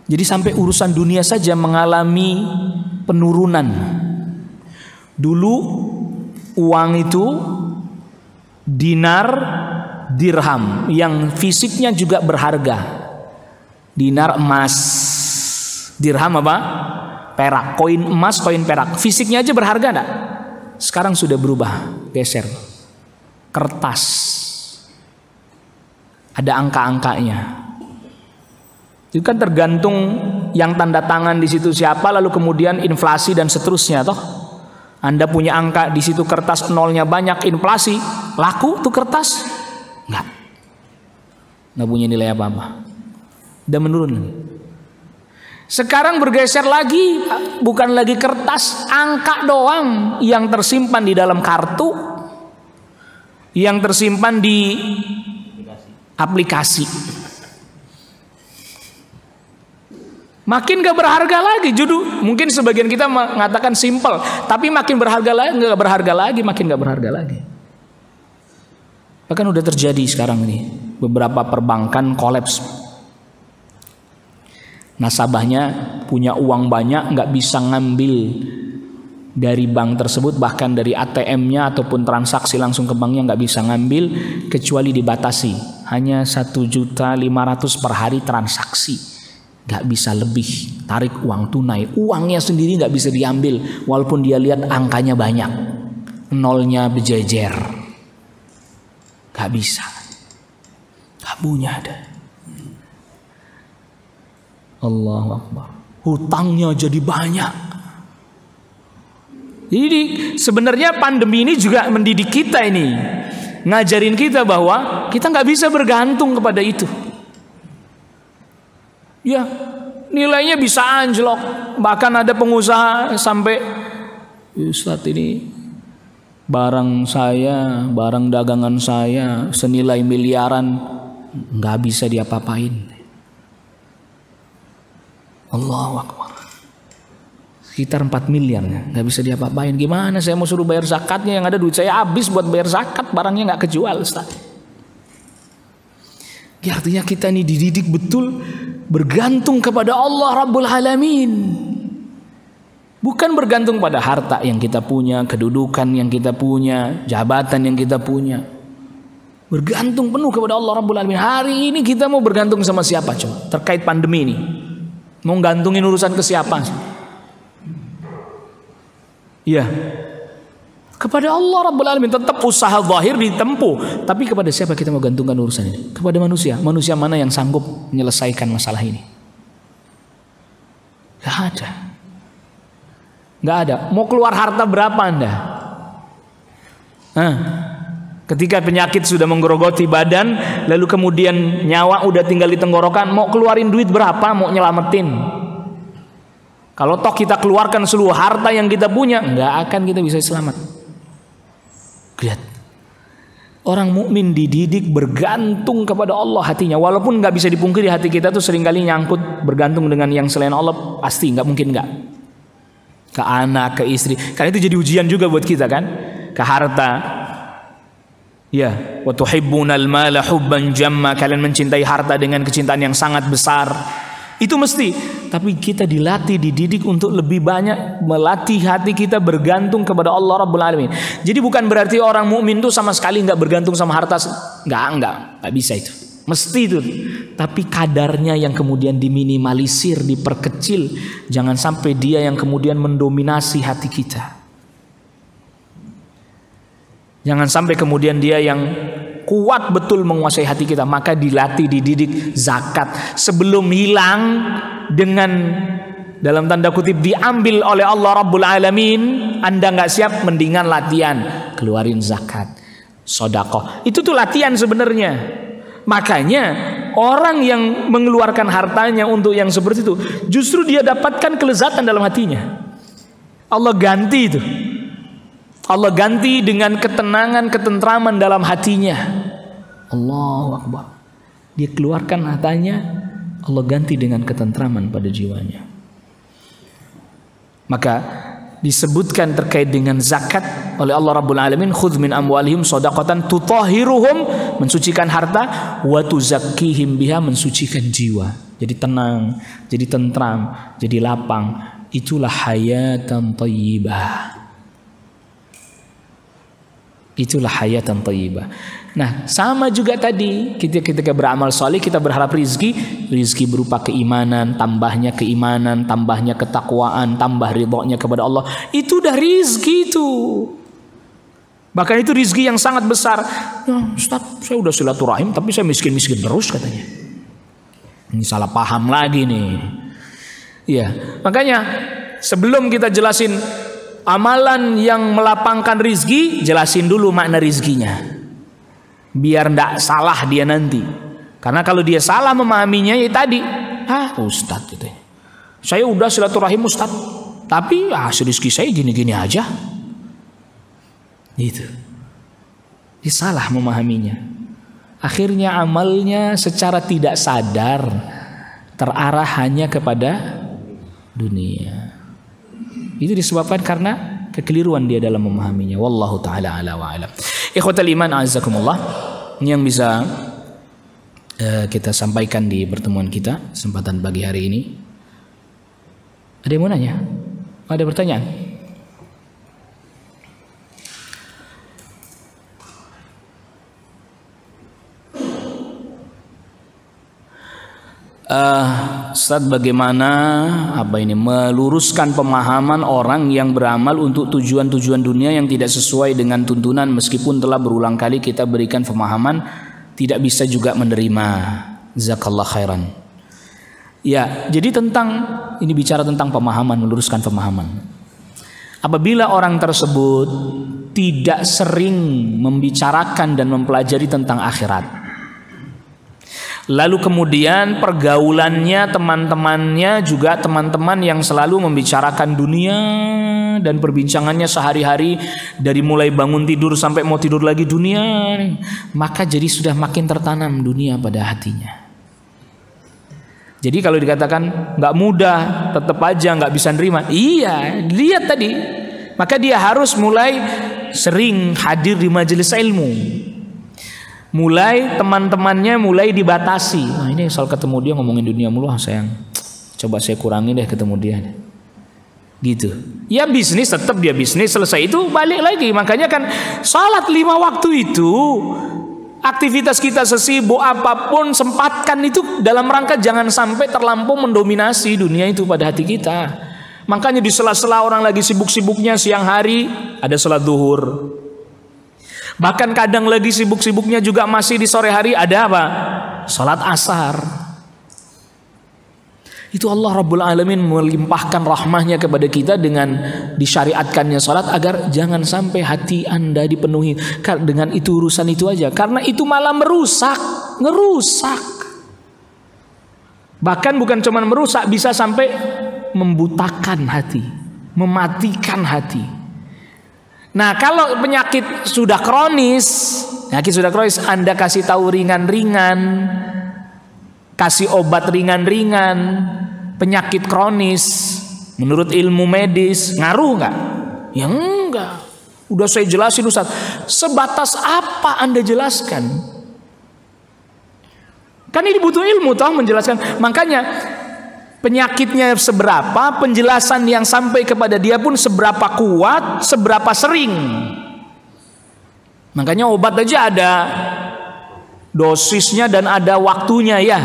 Jadi sampai urusan dunia saja mengalami penurunan. Dulu uang itu dinar, dirham, yang fisiknya juga berharga. Dinar emas, dirham apa? Perak, koin emas, koin perak. Fisiknya aja berharga enggak? Sekarang sudah berubah, geser. Kertas. Ada angka-angkanya. Itu kan tergantung yang tanda tangan di situ siapa, lalu kemudian inflasi dan seterusnya toh. Anda punya angka di situ, kertas nolnya banyak, inflasi, laku tuh kertas? Nggak punya nilai apa-apa. Udah menurun. Sekarang bergeser lagi, bukan lagi kertas, angka doang yang tersimpan di dalam kartu, yang tersimpan di aplikasi. Makin gak berharga lagi. Judul mungkin sebagian kita mengatakan simple, tapi makin berharga lagi, gak berharga lagi, makin gak berharga lagi. Bahkan udah terjadi sekarang ini, beberapa perbankan kolaps. Nasabahnya punya uang banyak, nggak bisa ngambil dari bank tersebut, bahkan dari ATM-nya ataupun transaksi langsung ke banknya nggak bisa ngambil, kecuali dibatasi hanya 1.500.000 per hari transaksi, nggak bisa lebih tarik uang tunai. Uangnya sendiri nggak bisa diambil, walaupun dia lihat angkanya banyak, nolnya berjejer, nggak bisa, nggak punya ada. Allahu Akbar. Hutangnya jadi banyak. Jadi sebenarnya pandemi ini juga mendidik kita ini, ngajarin kita bahwa kita nggak bisa bergantung kepada itu. Ya, nilainya bisa anjlok. Bahkan ada pengusaha sampai, Ustaz, ini barang saya, barang dagangan saya senilai miliaran, nggak bisa diapa-apain. Allahu Akbar. Sekitar 4 miliar nggak bisa diapa-apain. Gimana saya mau suruh bayar zakatnya, yang ada duit saya habis buat bayar zakat, barangnya nggak kejual, Ustaz. Ya, artinya kita ini dididik betul bergantung kepada Allah Rabbul Alamin. Bukan bergantung pada harta yang kita punya, kedudukan yang kita punya, jabatan yang kita punya. Bergantung penuh kepada Allah Rabbul Alamin. Hari ini kita mau bergantung sama siapa coba? Terkait pandemi ini, mau gantungin urusan ke siapa? Iya, kepada Allah Rabbul Alamin. Tetap usaha zahir ditempuh, tapi kepada siapa kita mau gantungkan urusan ini? Kepada manusia. Manusia mana yang sanggup menyelesaikan masalah ini? Gak ada. Gak ada. Mau keluar harta berapa Anda? Ketika penyakit sudah menggerogoti badan, lalu kemudian nyawa udah tinggal di tenggorokan, mau keluarin duit berapa? Mau nyelamatin? Kalau toh kita keluarkan seluruh harta yang kita punya, nggak akan kita bisa selamat. Lihat, orang mukmin dididik bergantung kepada Allah hatinya. Walaupun nggak bisa dipungkiri hati kita tuh seringkali nyangkut bergantung dengan yang selain Allah, pasti nggak mungkin nggak. Ke anak, ke istri. Karena itu jadi ujian juga buat kita kan. Ke harta. Ya, wa tuhibbunal mala hubban jamma, kalian mencintai harta dengan kecintaan yang sangat besar. Itu mesti, tapi kita dilatih, dididik untuk lebih banyak melatih hati kita bergantung kepada Allah Rabbul Alamin. Jadi bukan berarti orang mukmin itu sama sekali nggak bergantung sama harta, nggak bisa itu. Mesti itu. Tapi kadarnya yang kemudian diminimalisir, diperkecil, jangan sampai dia yang kemudian mendominasi hati kita. Jangan sampai kemudian dia yang kuat betul menguasai hati kita. Maka dilatih, dididik zakat sebelum hilang dengan dalam tanda kutip diambil oleh Allah Rabbul Alamin. Anda nggak siap, mendingan latihan keluarin zakat, sedekah. Itu tuh latihan sebenarnya. Makanya orang yang mengeluarkan hartanya untuk yang seperti itu, justru dia dapatkan kelezatan dalam hatinya. Allah ganti itu. Allah ganti dengan ketenangan, ketentraman dalam hatinya. Allahu Akbar. Dia keluarkan hartanya, Allah ganti dengan ketentraman pada jiwanya. Maka disebutkan terkait dengan zakat oleh Allah Rabbul Alamin, khudz min amwalihim shadaqatan tutahhiruhum, mensucikan harta, wa tuzakkihim biha, mensucikan jiwa. Jadi tenang, jadi tentram, jadi lapang. Itulah hayatan thayyibah. Itulah hayatan thayyibah. Nah, sama juga tadi ketika beramal saleh kita berharap rizki berupa keimanan, tambahnya ketakwaan, tambah ridhonya kepada Allah. Itu udah rizki itu. Bahkan itu rizki yang sangat besar. Ya, Ustaz, saya udah silaturahim tapi saya miskin-miskin terus katanya. Ini salah paham lagi nih. Iya, makanya sebelum kita jelasin amalan yang melapangkan rizki, jelasin dulu makna rizkinya. Biar ndak salah dia nanti. Karena kalau dia salah memahaminya ya tadi, Ustadz gitu. Saya udah silaturahim Ustadz, tapi rizki saya gini-gini aja. Gitu. Dia salah memahaminya. Akhirnya amalnya secara tidak sadar terarah hanya kepada dunia. Itu disebabkan karena kekeliruan dia dalam memahaminya. Wallahu taala ala wa alam. Ikhwatal iman azakumullah, ini yang bisa kita sampaikan di pertemuan kita kesempatan pagi hari ini. Ada yang mau nanya? Ada pertanyaan? Ustaz, bagaimana meluruskan pemahaman orang yang beramal untuk tujuan-tujuan dunia yang tidak sesuai dengan tuntunan, meskipun telah berulang kali kita berikan pemahaman tidak bisa juga menerima. Jazakallah khairan. Ya, jadi ini bicara tentang pemahaman, meluruskan pemahaman. Apabila orang tersebut tidak sering membicarakan dan mempelajari tentang akhirat, lalu kemudian pergaulannya, teman-temannya juga teman-teman yang selalu membicarakan dunia, dan perbincangannya sehari-hari dari mulai bangun tidur sampai mau tidur lagi dunia, maka jadi sudah makin tertanam dunia pada hatinya. Jadi kalau dikatakan nggak mudah, tetap aja nggak bisa nerima. Iya, lihat tadi. Maka dia harus mulai sering hadir di majelis ilmu. Mulai teman-temannya mulai dibatasi. Nah, ini soal ketemu dia ngomongin dunia mulu, sayang. Coba saya kurangin deh ketemu dia. Gitu. Ya bisnis, tetap dia bisnis, selesai itu balik lagi. Makanya kan salat 5 waktu itu, aktivitas kita sesibuk apapun, sempatkan itu dalam rangka jangan sampai terlampau mendominasi dunia itu pada hati kita. Makanya di sela-sela orang lagi sibuk-sibuknya siang hari ada salat zuhur. Bahkan kadang lagi sibuk-sibuknya juga masih di sore hari ada apa? Salat asar. Itu Allah Rabbul Alamin melimpahkan rahmahnya kepada kita dengan disyariatkannya salat agar jangan sampai hati Anda dipenuhi dengan itu urusan itu aja. Karena itu malah ngerusak. Bahkan bukan cuma merusak, bisa sampai membutakan hati, mematikan hati. Nah, kalau penyakit sudah kronis, Anda kasih tahu ringan-ringan, kasih obat ringan-ringan, penyakit kronis, menurut ilmu medis, ngaruh nggak? Ya enggak. Udah saya jelasin Ustaz. Sebatas apa Anda jelaskan? Kan ini butuh ilmu toh menjelaskan. Makanya penyakitnya seberapa, penjelasan yang sampai kepada dia pun seberapa kuat, seberapa sering. Makanya obat aja ada dosisnya dan ada waktunya ya.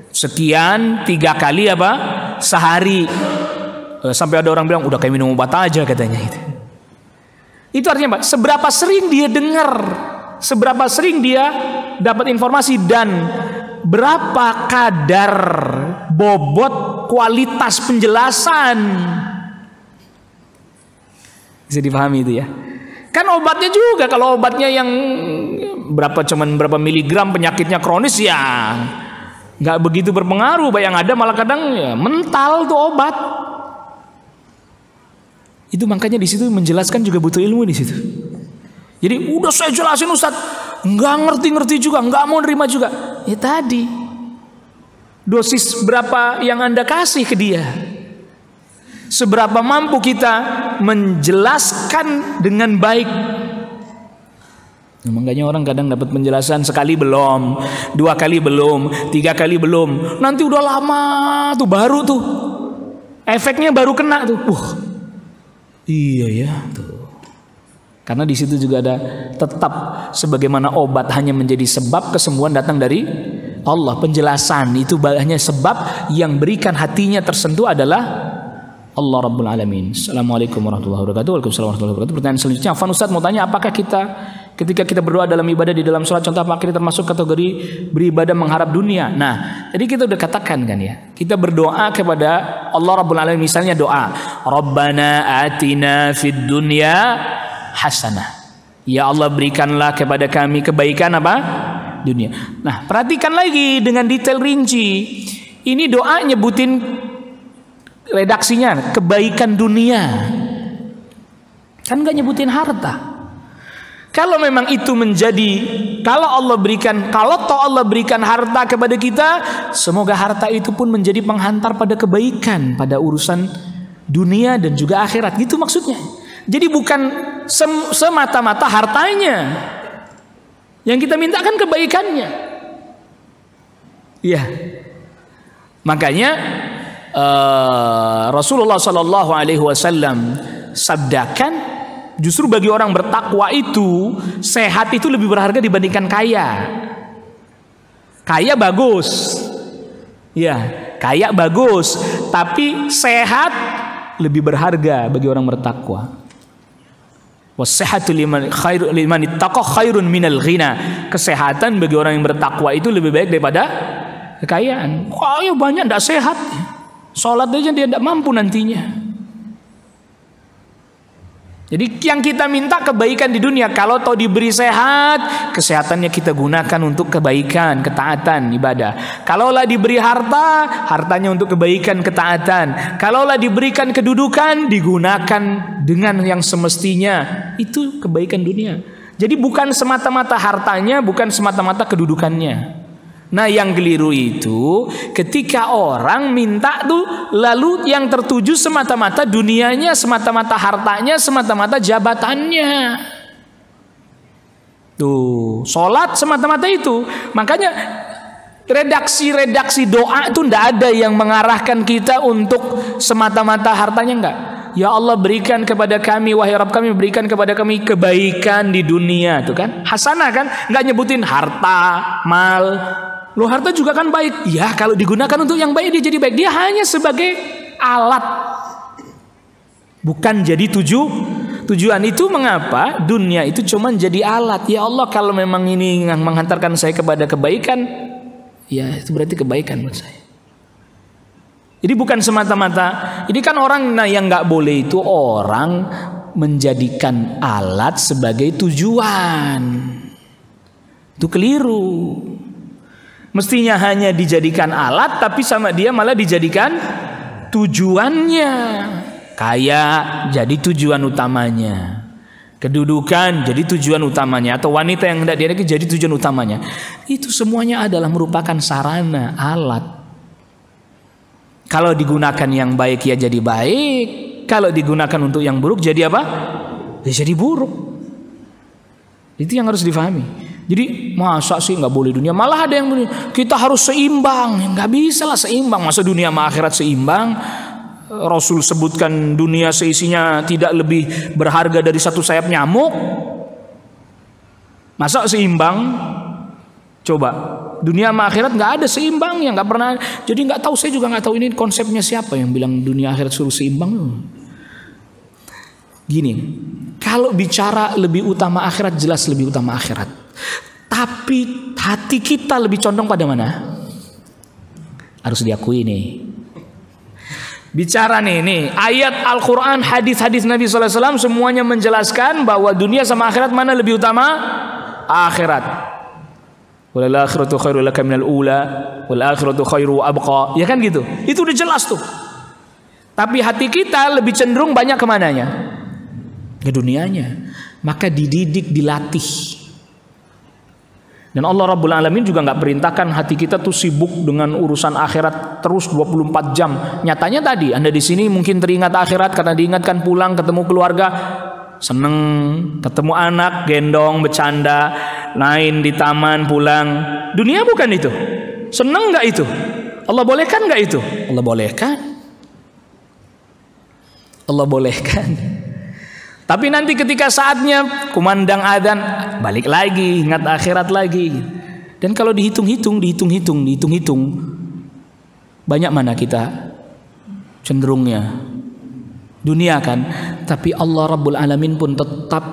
Sekian 3 kali sehari. Sampai ada orang bilang udah kayak minum obat aja katanya itu. Itu artinya Pak, seberapa sering dia dengar, seberapa sering dia dapat informasi, dan berapa kadar bobot kualitas penjelasan. Bisa dipahami itu ya. Kan obatnya juga, kalau obatnya yang cuman berapa miligram penyakitnya kronis ya nggak begitu berpengaruh. Yang ada malah kadang ya mental tuh obat. Itu makanya di situ menjelaskan juga butuh ilmu di situ. Jadi udah saya jelasin Ustaz, nggak ngerti juga, nggak mau nerima juga. Ya tadi dosis berapa yang Anda kasih ke dia, seberapa mampu kita menjelaskan dengan baik. Nah, makanya orang kadang dapat penjelasan sekali belum, 2 kali belum, 3 kali belum, nanti udah lama tuh baru tuh efeknya baru kena tuh. Iya ya tuh. Karena di situ juga ada tetap sebagaimana obat hanya menjadi sebab, kesembuhan datang dari Allah. Penjelasan itu hanya sebab, yang berikan hatinya tersentuh adalah Allah Rabbul Alamin. Assalamualaikum warahmatullahi wabarakatuh. Waalaikumsalam warahmatullahi wabarakatuh. Pertanyaan selanjutnya, Afan Ustaz mau tanya, apakah kita ketika kita berdoa dalam ibadah di dalam sholat, contoh apakah kita termasuk kategori beribadah mengharap dunia? Nah, jadi kita udah katakan kan ya, kita berdoa kepada Allah Rabbul Alamin, misalnya doa Rabbana atina fid dunya hasanah, ya Allah berikanlah kepada kami kebaikan dunia. Nah, perhatikan lagi dengan detail rinci. Ini doa nyebutin redaksinya kebaikan dunia, kan gak nyebutin harta. Kalau memang itu menjadi, kalau Allah berikan harta kepada kita, semoga harta itu pun menjadi penghantar pada kebaikan, pada urusan dunia dan juga akhirat. Gitu maksudnya. Jadi bukan semata-mata hartanya, yang kita minta kan kebaikannya. Iya. Makanya Rasulullah Shallallahu Alaihi Wasallam sabdakan, justru bagi orang bertakwa itu sehat itu lebih berharga dibandingkan kaya. Kaya bagus, ya kaya bagus, tapi sehat lebih berharga bagi orang bertakwa. Wasihatu liman ittaqa khairun minal ghina. Kesehatan bagi orang yang bertakwa itu lebih baik daripada kekayaan. Kaya banyak tidak sehat, sholat aja dia tidak mampu nantinya. Jadi yang kita minta kebaikan di dunia. Kalau tahu diberi sehat, kesehatannya kita gunakan untuk kebaikan, ketaatan, ibadah. Kalaulah diberi harta, hartanya untuk kebaikan, ketaatan. Kalaulah diberikan kedudukan, digunakan dengan yang semestinya. Itu kebaikan dunia. Jadi bukan semata-mata hartanya, bukan semata-mata kedudukannya. Nah, yang keliru itu ketika orang minta tuh lalu yang tertuju semata-mata dunianya, semata-mata hartanya, semata-mata jabatannya. Tuh, sholat semata-mata itu. Makanya redaksi doa itu ndak ada yang mengarahkan kita untuk semata-mata hartanya, enggak. Ya Allah berikan kepada kami, wahai Rabb kami, berikan kepada kami kebaikan di dunia, tuh kan? Hasanah kan? Enggak nyebutin harta, mal. Loh, harta juga kan baik. Ya, kalau digunakan untuk yang baik dia jadi baik. Dia hanya sebagai alat, bukan jadi tujuan. Itu mengapa dunia itu cuma jadi alat. Ya Allah, kalau memang ini yang menghantarkan saya kepada kebaikan, ya itu berarti kebaikan buat saya. Jadi bukan semata-mata. Ini kan orang yang nggak boleh itu orang menjadikan alat sebagai tujuan. Itu keliru. Mestinya hanya dijadikan alat, tapi sama dia malah dijadikan tujuannya. Kaya jadi tujuan utamanya. Kedudukan jadi tujuan utamanya, atau wanita yang hendak dinikahi jadi tujuan utamanya. Itu semuanya adalah merupakan sarana, alat. Kalau digunakan yang baik ya jadi baik, kalau digunakan untuk yang buruk jadi apa? Ya jadi buruk. Itu yang harus difahami. Jadi masa sih nggak boleh dunia? Malah ada yang kita harus seimbang. Nggak bisa lah seimbang. Masa dunia sama akhirat seimbang? Rasul sebutkan dunia seisinya tidak lebih berharga dari satu sayap nyamuk. Masa seimbang? Coba dunia sama akhirat nggak ada seimbangnya, nggak pernah. Jadi nggak tahu, saya juga nggak tahu ini konsepnya siapa yang bilang dunia akhirat suruh seimbang. Gini, kalau bicara lebih utama akhirat, jelas lebih utama akhirat. Tapi hati kita lebih condong pada mana? Harus diakui nih. Bicara nih ayat Al-Quran, hadis-hadis Nabi SAW semuanya menjelaskan bahwa dunia sama akhirat mana lebih utama? Akhirat. Wal akhiratu khairu laka minal ula wal akhiratu khairu abqa. Ya kan gitu. Itu udah jelas tuh. Tapi hati kita lebih cenderung banyak kemananya? Ke dunianya. Maka dididik, dilatih. Dan Allah Rabbul Alamin juga nggak perintahkan hati kita tuh sibuk dengan urusan akhirat terus 24 jam. Nyatanya tadi Anda di sini mungkin teringat akhirat karena diingatkan pulang ketemu keluarga, seneng, ketemu anak, gendong, bercanda, main di taman, pulang. Dunia bukan itu. Seneng nggak itu? Allah bolehkan nggak itu? Allah bolehkan. Allah bolehkan. Tapi nanti ketika saatnya kumandang adzan, balik lagi, ingat akhirat lagi. Dan kalau dihitung-hitung, banyak mana kita cenderungnya? Dunia kan. Tapi Allah Rabbul Alamin pun tetap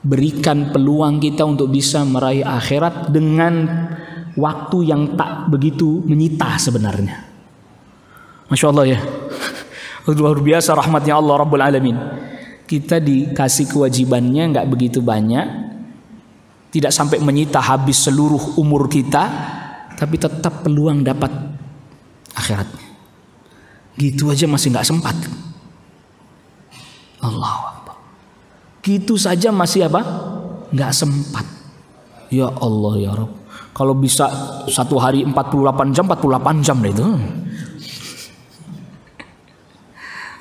berikan peluang kita untuk bisa meraih akhirat dengan waktu yang tak begitu menyita sebenarnya. Masya Allah ya. Luar biasa rahmatnya Allah Rabbul Alamin. Kita dikasih kewajibannya nggak begitu banyak, tidak sampai menyita habis seluruh umur kita, tapi tetap peluang dapat akhiratnya. Gitu aja masih nggak sempat. Allahu Akbar. Gitu saja masih apa? Nggak sempat. Ya Allah ya Rabb. Kalau bisa satu hari 48 jam deh itu.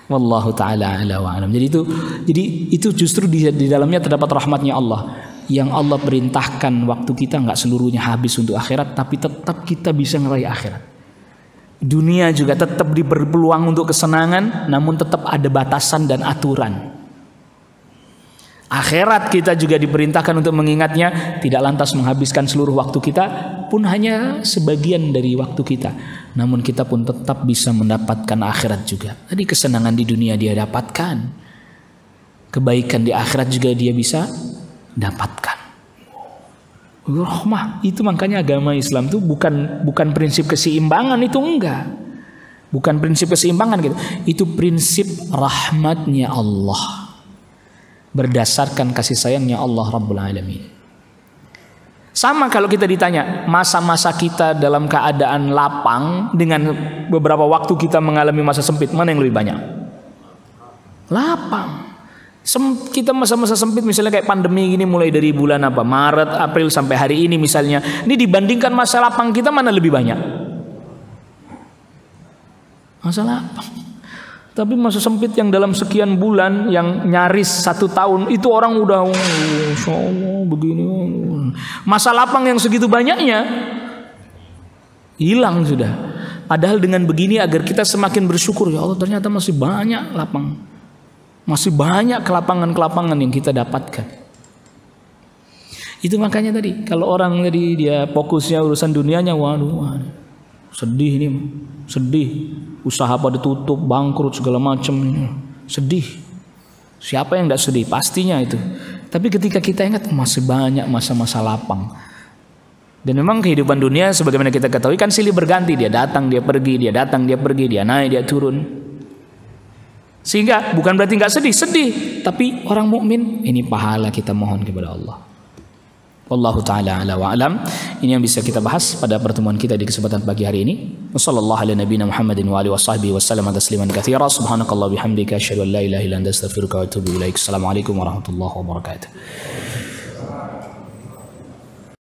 Wallahu ta'ala ala wa alam. Jadi itu justru di dalamnya terdapat rahmatnya Allah. Yang Allah perintahkan waktu kita nggak seluruhnya habis untuk akhirat, tapi tetap kita bisa ngeraih akhirat. Dunia juga tetap diberi peluang untuk kesenangan, namun tetap ada batasan dan aturan. Akhirat kita juga diperintahkan untuk mengingatnya, tidak lantas menghabiskan seluruh waktu kita, pun hanya sebagian dari waktu kita. Namun kita pun tetap bisa mendapatkan akhirat juga. Tadi kesenangan di dunia dia dapatkan, kebaikan di akhirat juga dia bisa dapatkan. Rahmah itu, makanya agama Islam itu bukan prinsip keseimbangan, itu enggak. Bukan prinsip keseimbangan gitu. Itu prinsip rahmatnya Allah. Berdasarkan kasih sayangnya Allah Rabbul Alamin. Sama kalau kita ditanya masa-masa kita dalam keadaan lapang dengan beberapa waktu kita mengalami masa sempit, mana yang lebih banyak? Lapang. Kita masa-masa sempit misalnya kayak pandemi gini, mulai dari bulan apa? Maret, April sampai hari ini misalnya. Ini dibandingkan masa lapang kita mana lebih banyak? Masa lapang. Tapi masa sempit yang dalam sekian bulan, yang nyaris 1 tahun, itu orang udah Masya Allah begini. Masa lapang yang segitu banyaknya hilang sudah. Padahal dengan begini agar kita semakin bersyukur, ya Allah ternyata masih banyak lapang. Masih banyak kelapangan-kelapangan yang kita dapatkan. Itu makanya tadi kalau orang tadi dia fokusnya urusan dunianya, waduh. Sedih ini, sedih. Usaha pada tutup, bangkrut segala macam, sedih. Siapa yang tidak sedih? Pastinya itu. Tapi ketika kita ingat masih banyak masa-masa lapang. Dan memang kehidupan dunia sebagaimana kita ketahui kan silih berganti, dia datang, dia pergi, dia datang, dia pergi, dia naik, dia turun. Sehingga bukan berarti nggak sedih, sedih. Tapi orang mukmin ini pahala kita mohon kepada Allah. Wallahu taala ala wa alam. Ini yang bisa kita bahas pada pertemuan kita di kesempatan pagi hari ini. Wassallallahu ala nabiyina Muhammadin wa alihi washabbihi wasallam tasliman katsira. Subhanakallah bihamdika asyhadu an la ilaha illa anta astaghfiruka wa atubu ilaik. Assalamualaikum warahmatullahi wabarakatuh.